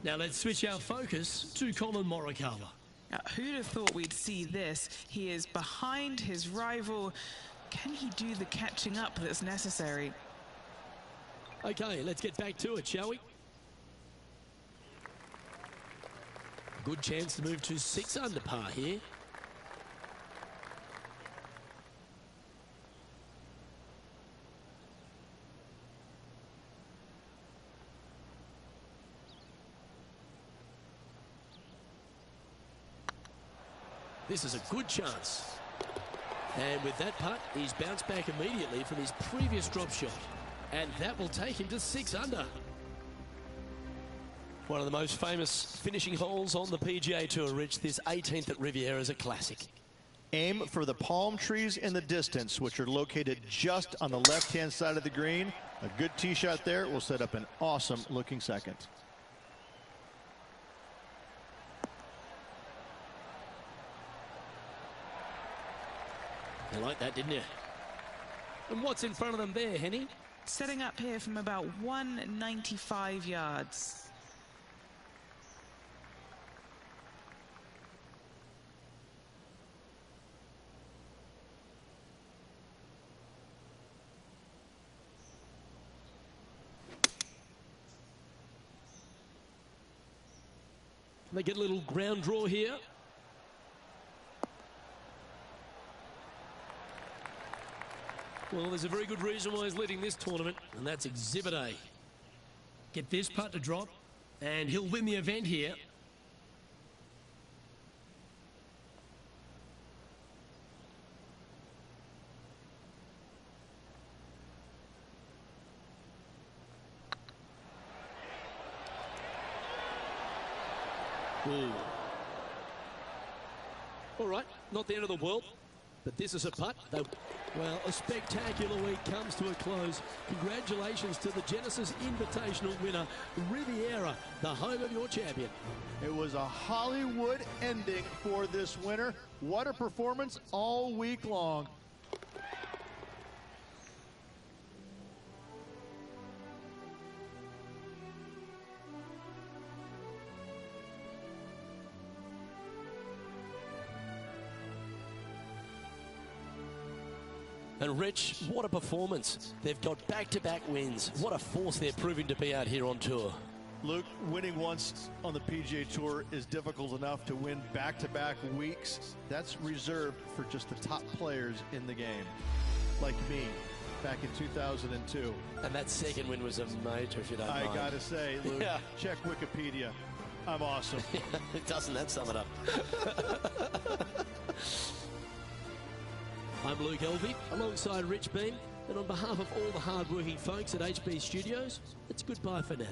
Now let's switch our focus to Colin Morikawa. Now, who'd have thought we'd see this? He is behind his rival. Can he do the catching up that's necessary? Okay, let's get back to it, shall we? Good chance to move to 6 under par here. This is a good chance. And with that putt, he's bounced back immediately from his previous drop shot. And that will take him to 6 under. One of the most famous finishing holes on the PGA Tour, Rich. This 18th at Riviera is a classic. Aim for the palm trees in the distance, which are located just on the left-hand side of the green. A good tee shot there will set up an awesome-looking second. You like that, didn't you? And what's in front of them there, Henny? Setting up here from about 195 yards. They get a little ground draw here. Well, there's a very good reason why he's leading this tournament, and that's Exhibit A. Get this putt to drop, and he'll win the event here. Ooh. All right, not the end of the world, but this is a putt. Well, a spectacular week comes to a close. Congratulations to the Genesis Invitational winner, Riviera, the home of your champion. It was a Hollywood ending for this winner. What a performance all week long. And Rich, what a performance. They've got back-to-back wins. What a force they're proving to be out here on tour. Luke, winning once on the PGA Tour is difficult enough. To win back-to-back weeks, that's reserved for just the top players in the game, like me back in 2002. And that second win was a major, if you don't mind. I gotta say, Luke, check Wikipedia. I'm awesome. Doesn't that sum it up? I'm Luke Elvey, alongside Rich Beem, and on behalf of all the hard-working folks at HB Studios, it's goodbye for now.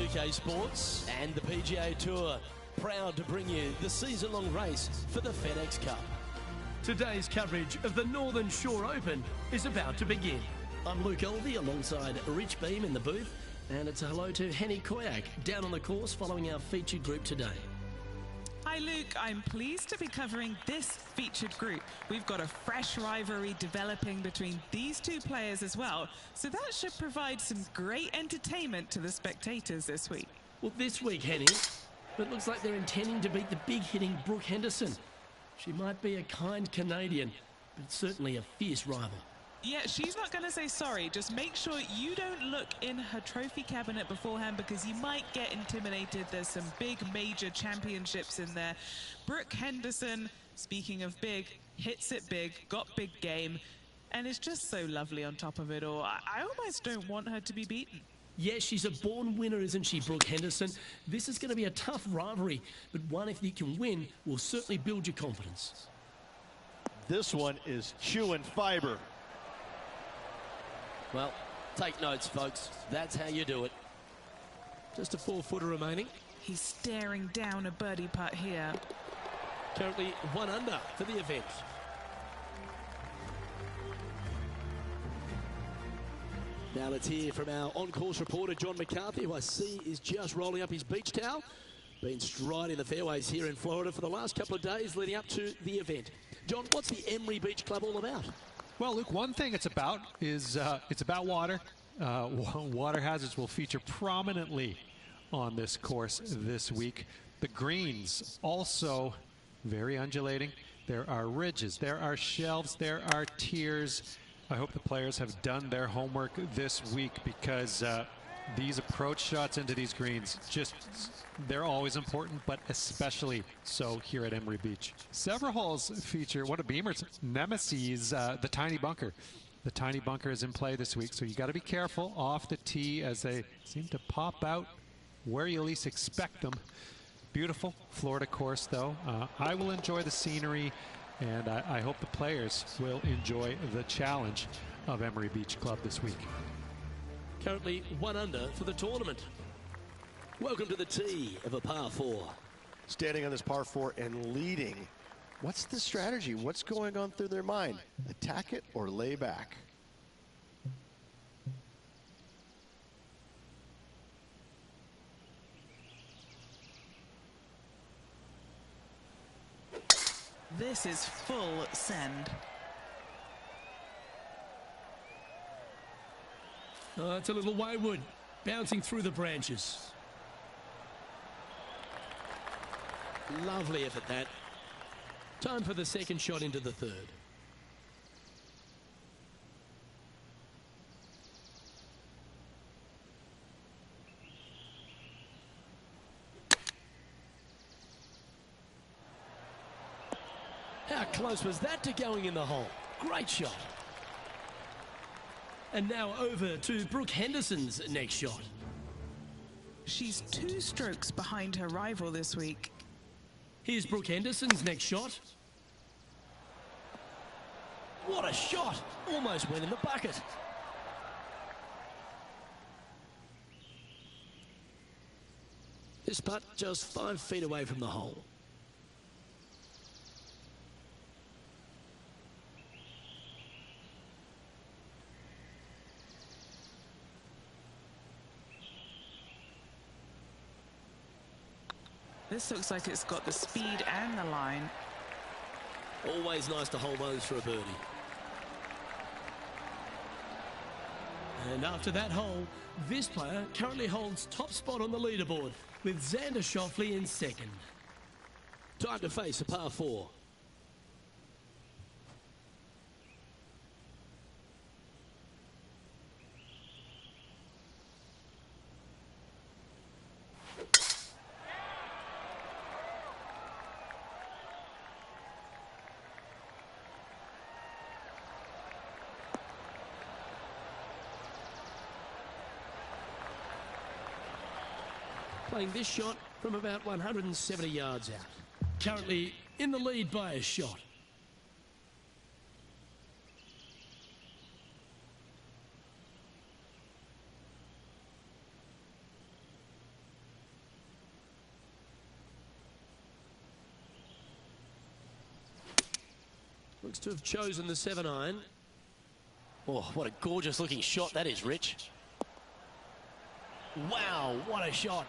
2K Sports and the PGA Tour, proud to bring you the season-long race for the FedEx Cup. Today's coverage of the Northern Shore Open is about to begin. I'm Luke Elvey alongside Rich Beam in the booth, and it's a hello to Henny Koyak down on the course following our featured group today. Hi Luke, I'm pleased to be covering this featured group. We've got a fresh rivalry developing between these two players as well, so that should provide some great entertainment to the spectators this week. Well, this week, Henny, it looks like they're intending to beat the big-hitting Brooke Henderson. She might be a kind Canadian, but certainly a fierce rival. Yeah, she's not going to say sorry. Just make sure you don't look in her trophy cabinet beforehand because you might get intimidated. There's some big major championships in there. Brooke Henderson, speaking of big, hits it big, got big game, and is just so lovely on top of it all. I almost don't want her to be beaten. Yes, she's a born winner, isn't she, Brooke Henderson? This is going to be a tough rivalry, but one if you can win will certainly build your confidence. This one is chewing fiber. Well, take notes, folks. That's how you do it. Just a 4-footer remaining. He's staring down a birdie putt here. Currently 1 under for the event. Now let's hear from our on-course reporter, John McCarthy, who I see is just rolling up his beach towel. Been striding the fairways here in Florida for the last couple of days leading up to the event. John, what's the Emery Beach Club all about? Well, Luke, one thing it's about is it's about water. Water hazards will feature prominently on this course this week. The greens also very undulating. There are ridges, there are shelves, there are tiers. I hope the players have done their homework this week because these approach shots into these greens, they're always important, but especially so here at Emery Beach. Several holes feature one of Beamer's nemesis, the tiny bunker. The tiny bunker is in play this week, so you got to be careful off the tee as they seem to pop out where you least expect them. Beautiful Florida course, though. I will enjoy the scenery, and I hope the players will enjoy the challenge of Emery Beach Club this week. Currently 1 under for the tournament. Welcome to the tee of a par 4. Standing on this par 4 and leading. What's the strategy? What's going on through their mind? Attack it or lay back? This is full send. Oh, it's a little wayward, bouncing through the branches. Lovely effort, that. Time for the second shot into the third. How close was that to going in the hole? Great shot. And now over to Brooke Henderson's next shot. She's 2 strokes behind her rival this week. Here's Brooke Henderson's next shot. What a shot! Almost went in the bucket. This putt just 5 feet away from the hole. This looks like it's got the speed and the line. Always nice to hold those for a birdie. And after that hole, this player currently holds top spot on the leaderboard with Xander Schauffele in second. Time to face a par 4. Playing this shot from about 170 yards out. Currently in the lead by a shot. Looks to have chosen the 7-iron. Oh, what a gorgeous looking shot that is, Rich. Wow, what a shot.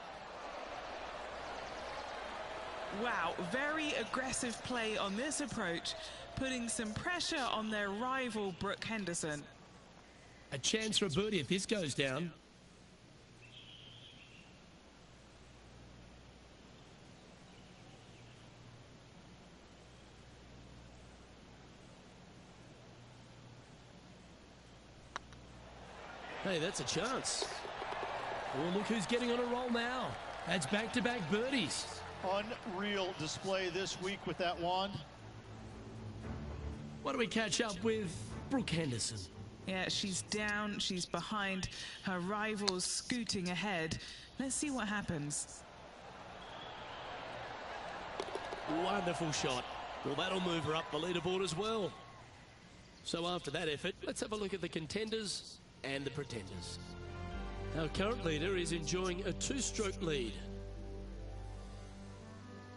Wow, very aggressive play on this approach, putting some pressure on their rival, Brooke Henderson. A chance for a birdie if this goes down. Hey, that's a chance. Oh, look who's getting on a roll now. That's back-to-back birdies. Unreal display this week with that wand. What do we catch up with Brooke Henderson? Yeah, she's down, she's behind, her rivals scooting ahead. Let's see what happens. Wonderful shot. Well, that'll move her up the leaderboard as well. So after that effort, let's have a look at the contenders and the pretenders. Our current leader is enjoying a 2-stroke lead.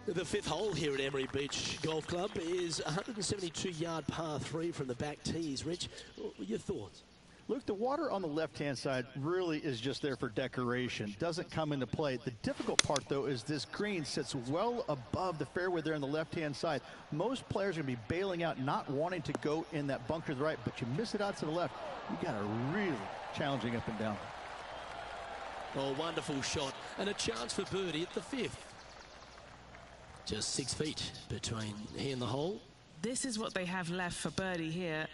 The 5th hole here at Emery Beach Golf Club is a 172-yard par 3 from the back tees. Rich, your thoughts? Luke, the water on the left-hand side really is just there for decoration. Doesn't come into play. The difficult part, though, is this green sits well above the fairway there on the left-hand side. Most players are going to be bailing out, not wanting to go in that bunker to the right, but you miss it out to the left. You got a really challenging up and down. Oh, wonderful shot. And a chance for birdie at the 5th. Just 6 feet between he and the hole. This is what they have left for birdie here.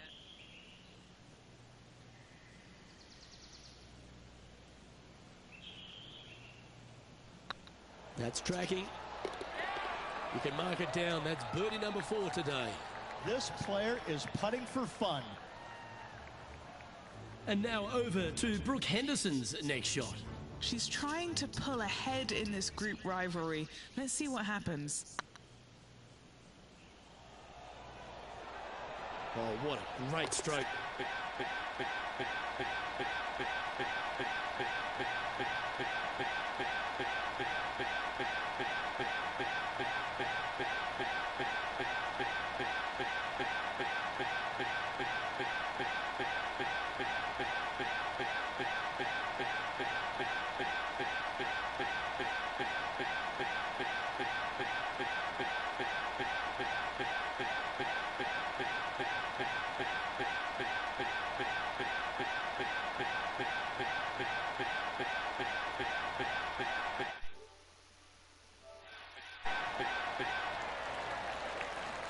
That's tracking. You can mark it down. That's birdie number 4 today. This player is putting for fun. And now over to Brooke Henderson's next shot. She's trying to pull ahead in this group rivalry. Let's see what happens. Oh, what a great stroke.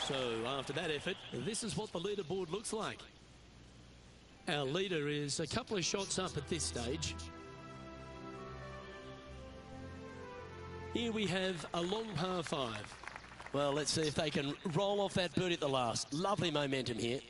So after that effort, this is what the leaderboard looks like. Our leader is a couple of shots up at this stage. Here we have a long par 5. Well, let's see if they can roll off that birdie at the last. Lovely momentum here.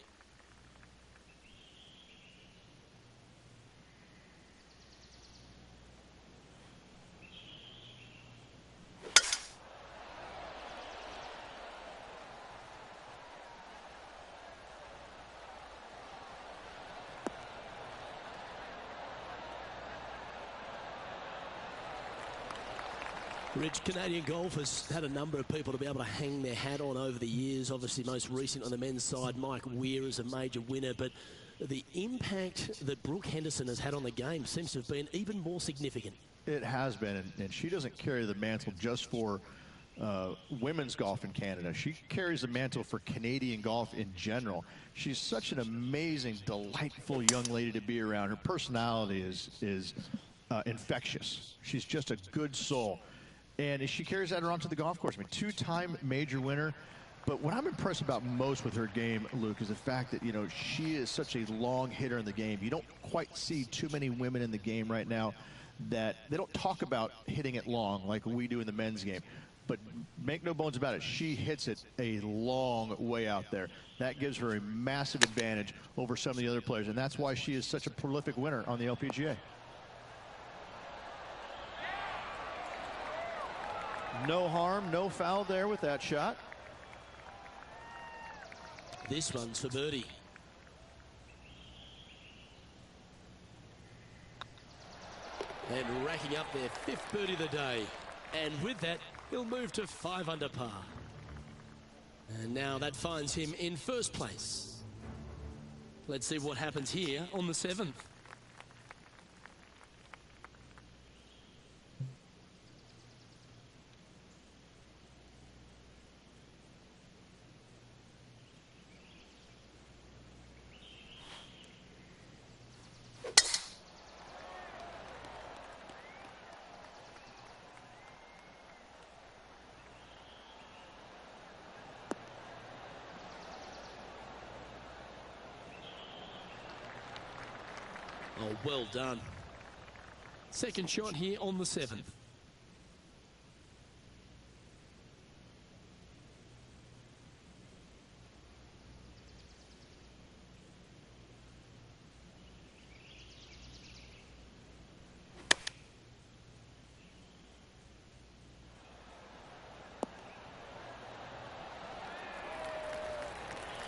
Rich, Canadian golf has had a number of people to be able to hang their hat on over the years. Obviously, most recent on the men's side, Mike Weir is a major winner. But the impact that Brooke Henderson has had on the game seems to have been even more significant. It has been, and she doesn't carry the mantle just for women's golf in Canada. She carries the mantle for Canadian golf in general. She's such an amazing, delightful young lady to be around. Her personality is infectious. She's just a good soul. And she carries that around to the golf course. I mean, 2-time major winner. But what I'm impressed about most with her game, Luke, is the fact that, you know, she is such a long hitter in the game. You don't quite see too many women in the game right now that they don't talk about hitting it long like we do in the men's game. But make no bones about it, she hits it a long way out there. That gives her a massive advantage over some of the other players. And that's why she is such a prolific winner on the LPGA. No harm, no foul there with that shot. This one's for birdie. And racking up their 5th birdie of the day. And with that, he'll move to 5 under par. And now that finds him in first place. Let's see what happens here on the 7th. Oh, well done. Second shot here on the 7th.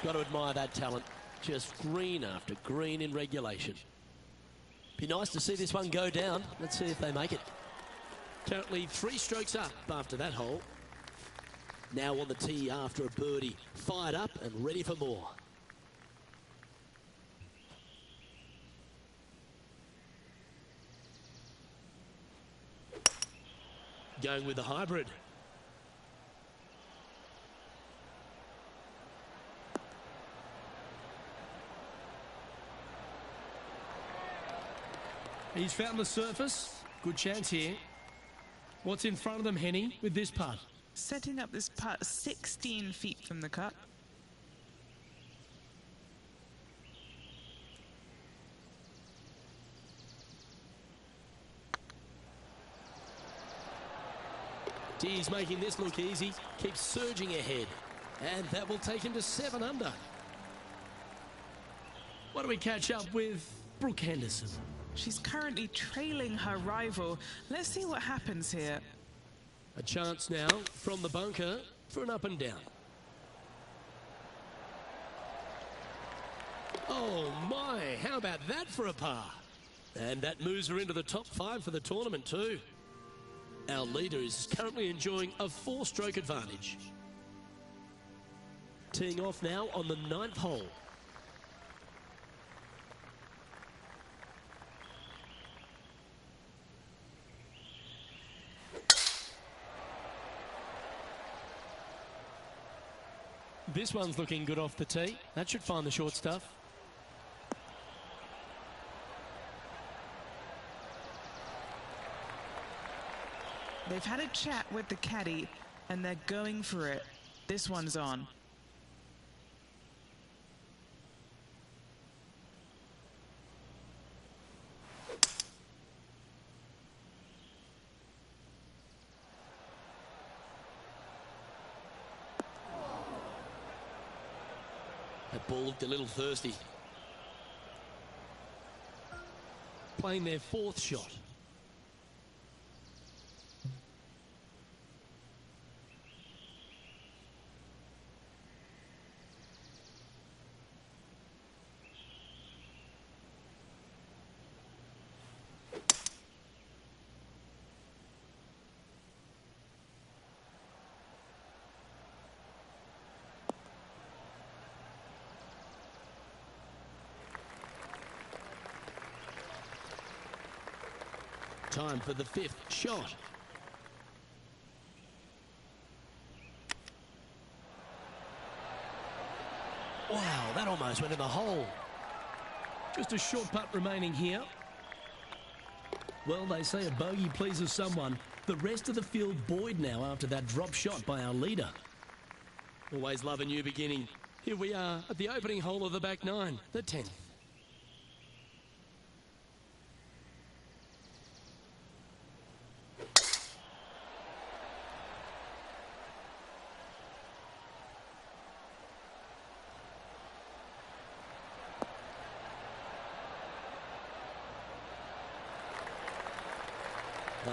Got to admire that talent. Just green after green in regulation. Be nice to see this one go down. Let's see if they make it. Currently 3 strokes up after that hole. Now on the tee after a birdie. Fired up and ready for more. Going with the hybrid. He's found the surface. Good chance here. What's in front of them, Henny, with this putt? Setting up this putt 16 feet from the cup. He's making this look easy. Keeps surging ahead. And that will take him to 7 under. Why don't we catch up with Brooke Henderson? She's currently trailing her rival. Let's see what happens here. A chance now from the bunker for an up and down. Oh my, how about that for a par? And that moves her into the top 5 for the tournament too. Our leader is currently enjoying a 4-stroke advantage. Teeing off now on the 9th hole. This one's looking good off the tee. That should find the short stuff. They've had a chat with the caddy and they're going for it. This one's on. That ball looked a little thirsty. Playing their 4th shot. Time for the 5th shot. Wow, that almost went in the hole. Just a short putt remaining here. Well, they say a bogey pleases someone. The rest of the field buoyed now after that drop shot by our leader. Always love a new beginning. Here we are at the opening hole of the back 9, the 10th.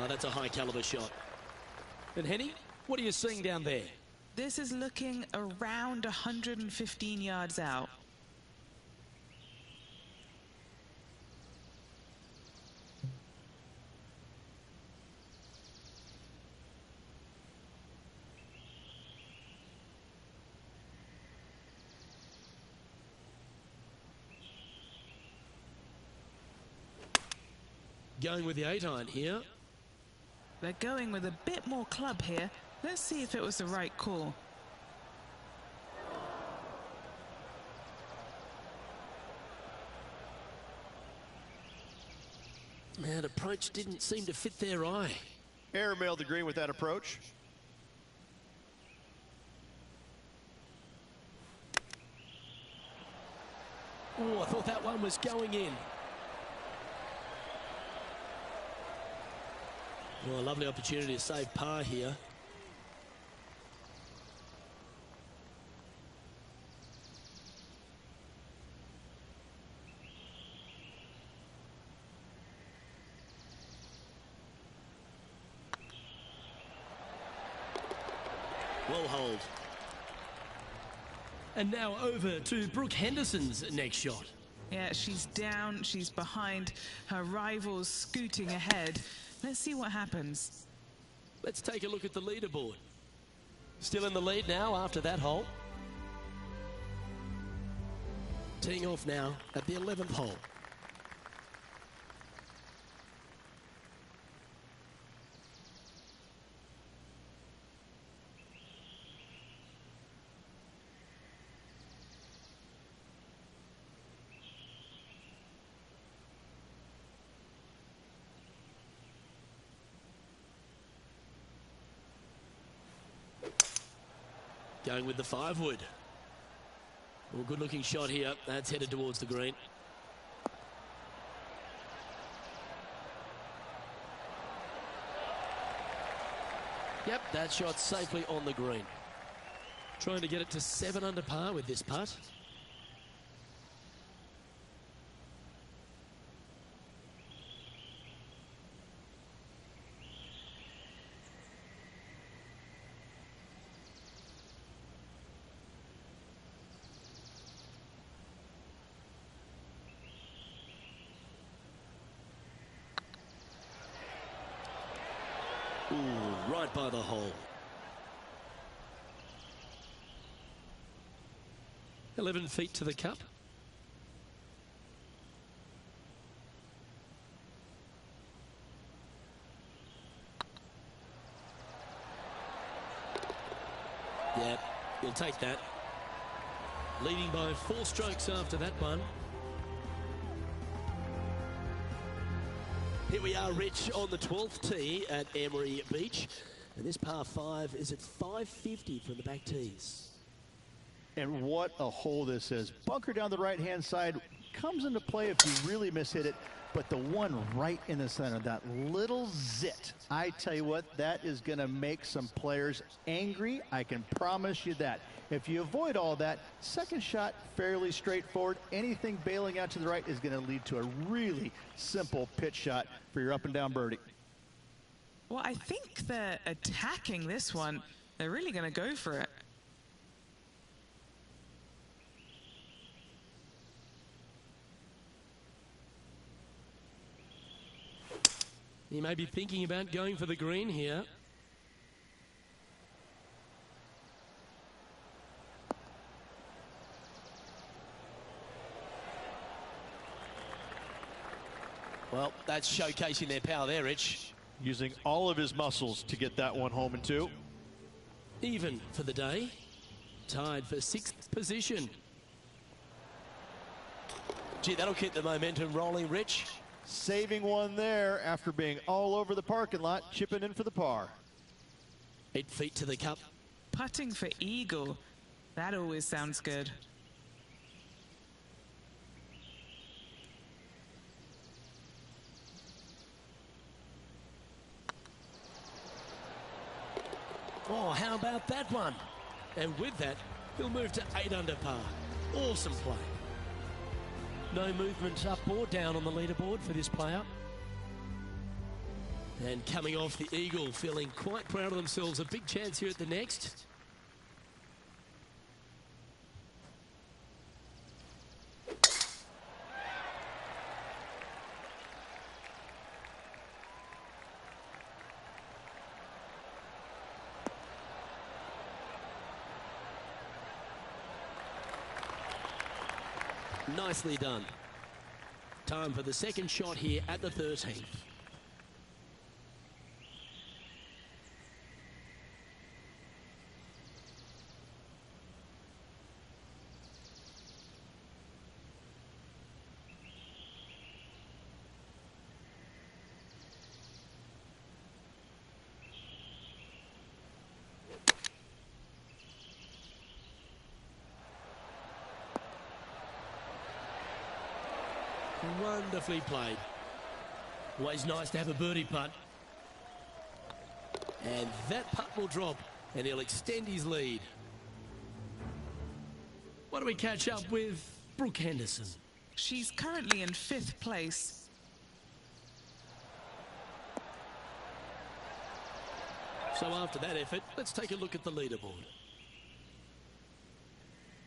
That's a high caliber shot. And Henny, what are you seeing down there? This is looking around 115 yards out. going with the 8-iron here. They're going with a bit more club here. Let's see if it was the right call. That approach didn't seem to fit their eye. Airmailed the green with that approach. Oh, I thought that one was going in. Well, a lovely opportunity to save par here. Well hold. And now over to Brooke Henderson's next shot. Yeah, she's down, she's behind, her rival's scooting ahead. Let's see what happens. Let's take a look at the leaderboard. Still in the lead now after that hole. Teeing off now at the 11th hole. Going with the 5-wood. Well, good looking shot here. That's headed towards the green. Yep, that shot safely on the green. Trying to get it to 7 under par with this putt. Ooh, right by the hole. 11 feet to the cup. Yeah, you'll take that. Leading by 4 strokes after that one. Here we are, Rich, on the 12th tee at Emery Beach. And this par 5 is at 550 from the back tees. And what a hole this is. Bunker down the right-hand side comes into play if you really mishit it. But the one right in the center, that little zit, I tell you what, that is going to make some players angry. I can promise you that. If you avoid all that, second shot, fairly straightforward. Anything bailing out to the right is going to lead to a really simple pitch shot for your up and down birdie. Well, I think they're attacking this one. They're really going to go for it. He may be thinking about going for the green here. Well, that's showcasing their power there, Rich. Using all of his muscles to get that one home in 2. Even for the day. Tied for 6th position. Gee, that'll keep the momentum rolling, Rich. Saving one there after being all over the parking lot, chipping in for the par. 8 feet to the cup. Putting for eagle. That always sounds good. Oh, how about that one? And with that, he'll move to 8 under par. Awesome play. No movement up or down on the leaderboard for this player. And coming off the eagle, feeling quite proud of themselves. A big chance here at the next. Nicely done. Time for the second shot here at the 13th. Wonderfully played. Always nice to have a birdie putt. And that putt will drop, and he'll extend his lead. Why don't we catch up with Brooke Henderson? She's currently in 5th place. So after that effort, let's take a look at the leaderboard.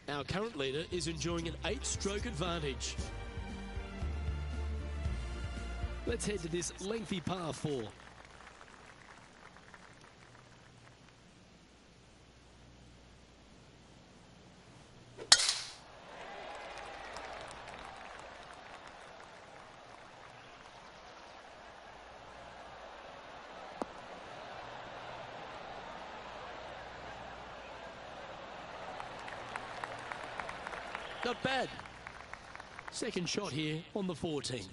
Our current leader is enjoying an 8-stroke advantage. Let's head to this lengthy par 4. Not bad. Second shot here on the 14th.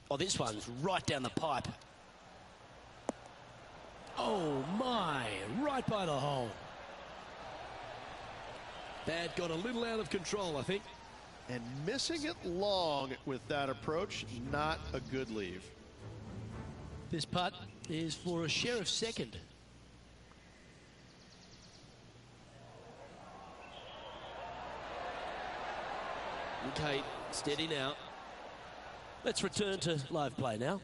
Oh, this one's right down the pipe. Oh my, right by the hole. That got a little out of control, I think. And missing it long with that approach, not a good leave. This putt is for a sheriff second. Okay, steady now. Let's return to live play now.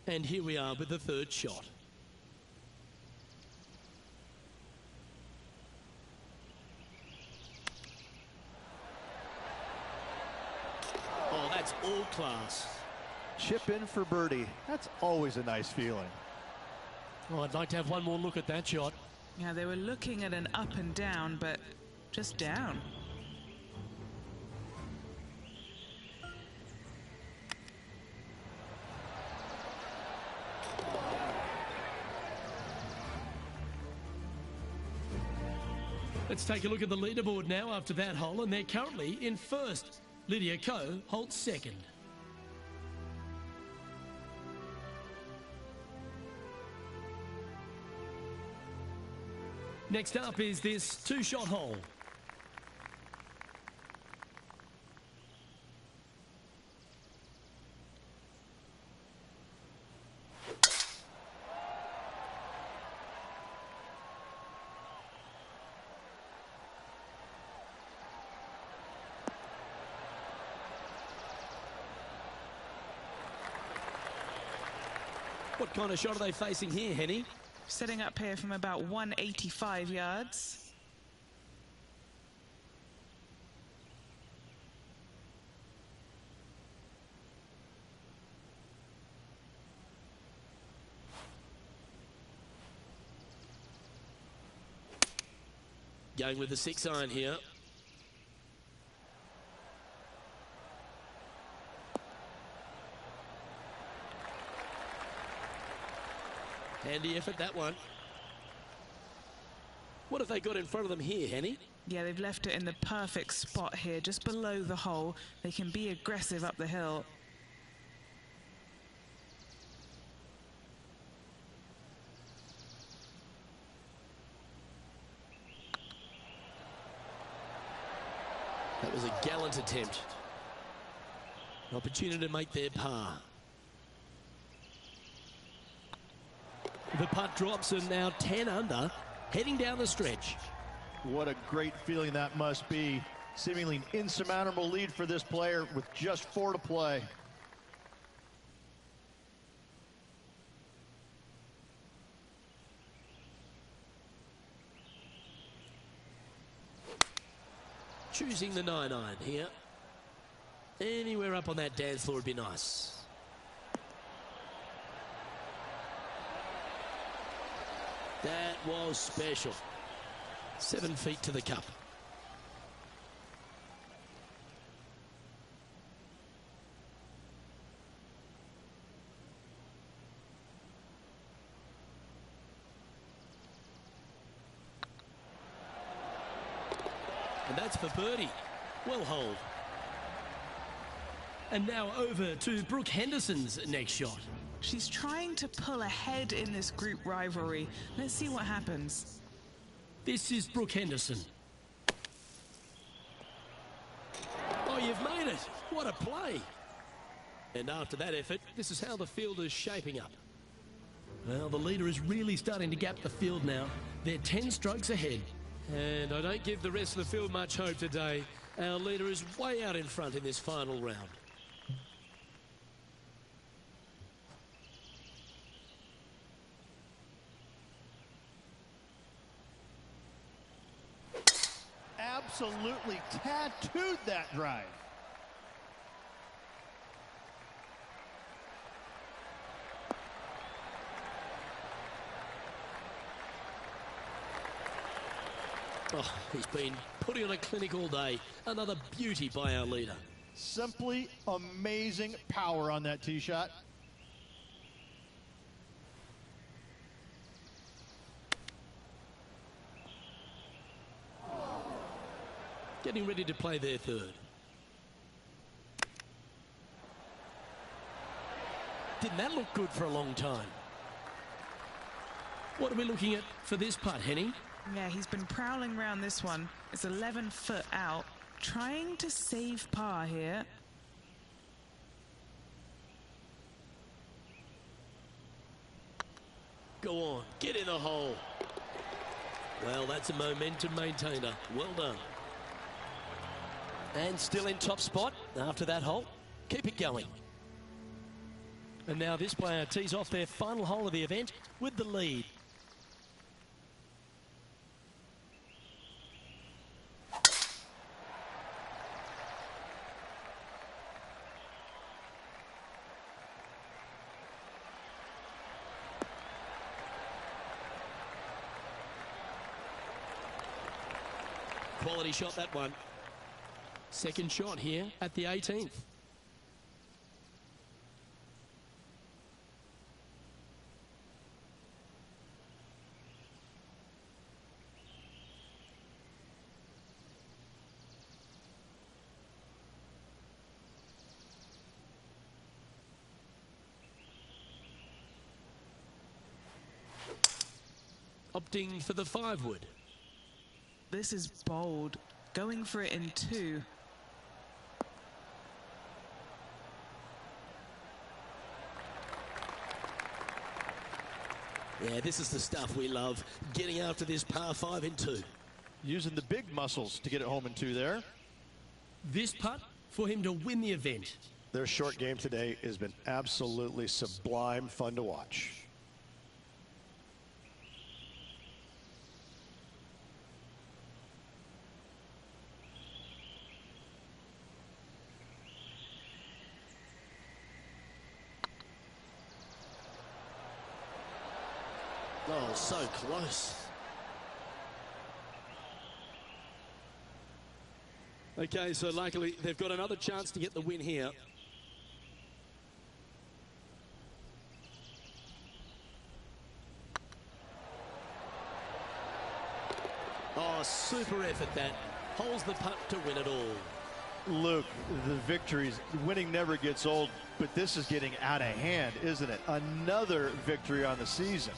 And here we are with the third shot. Oh, that's all class. Chip in for birdie. That's always a nice feeling. Oh, I'd like to have one more look at that shot. Yeah, they were looking at an up and down, but just down. Let's take a look at the leaderboard now after that hole, and they're currently in first. Lydia Ko holds second. Next up is this 2-shot hole. What kind of shot are they facing here, Henny? Setting up here from about 185 yards. Going with the 6-iron here. Handy effort, that one. What have they got in front of them here, Henny? Yeah, they've left it in the perfect spot here, just below the hole. They can be aggressive up the hill. That was a gallant attempt. An opportunity to make their par. The putt drops and now 10 under, heading down the stretch. What a great feeling that must be. Seemingly an insurmountable lead for this player with just 4 to play. Choosing the 9-iron here. Anywhere up on that dance floor would be nice. That was special. 7 feet to the cup. And that's for birdie. Well holed. And now over to Brooke Henderson's next shot. She's trying to pull ahead in this group rivalry. Let's see what happens. This is Brooke Henderson. Oh, you've made it. What a play. And after that effort, this is how the field is shaping up. Well, the leader is really starting to gap the field now. They're 10 strokes ahead. And I don't give the rest of the field much hope today. Our leader is way out in front in this final round. Absolutely tattooed that drive. Oh, he's been putting on a clinic all day. Another beauty by our leader. Simply amazing power on that tee shot. Getting ready to play their third. Didn't that look good for a long time? What are we looking at for this putt, Henning? Yeah, he's been prowling around this one. It's 11 foot out, trying to save par here. Go on, get in the hole. Well, that's a momentum maintainer. Well done. And still in top spot after that hole. Keep it going. And now this player tees off their final hole of the event with the lead. Quality shot, that one. Second shot here at the 18th. Opting for the 5-wood. This is bold, going for it in 2. Yeah, this is the stuff we love. Getting after this par 5 in 2. Using the big muscles to get it home in 2 there. This putt for him to win the event. Their short game today has been absolutely sublime fun to watch. Oh, so close. Okay, so luckily they've got another chance to get the win here. Oh, super effort that. Holds the putt to win it all. Luke, the victories, winning never gets old, but this is getting out of hand, isn't it? Another victory on the season.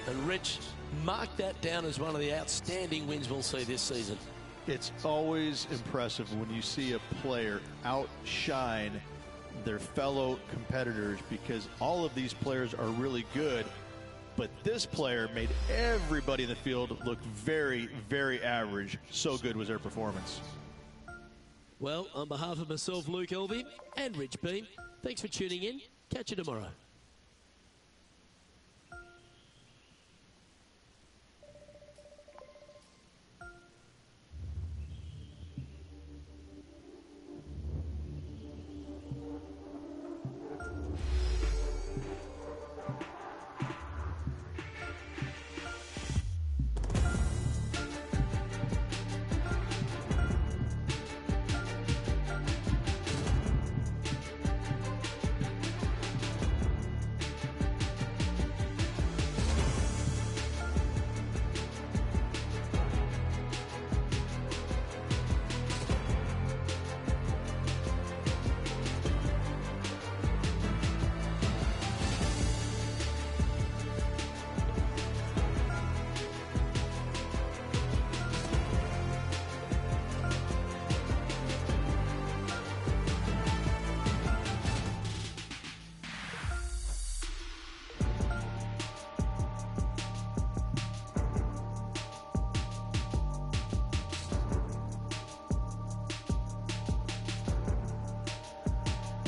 And Rich, mark that down as one of the outstanding wins we'll see this season. It's always impressive when you see a player outshine their fellow competitors, because all of these players are really good, but this player made everybody in the field look very, very average. So good was their performance. Well, on behalf of myself, Luke Elvey, and Rich Beam, thanks for tuning in. Catch you tomorrow.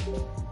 you.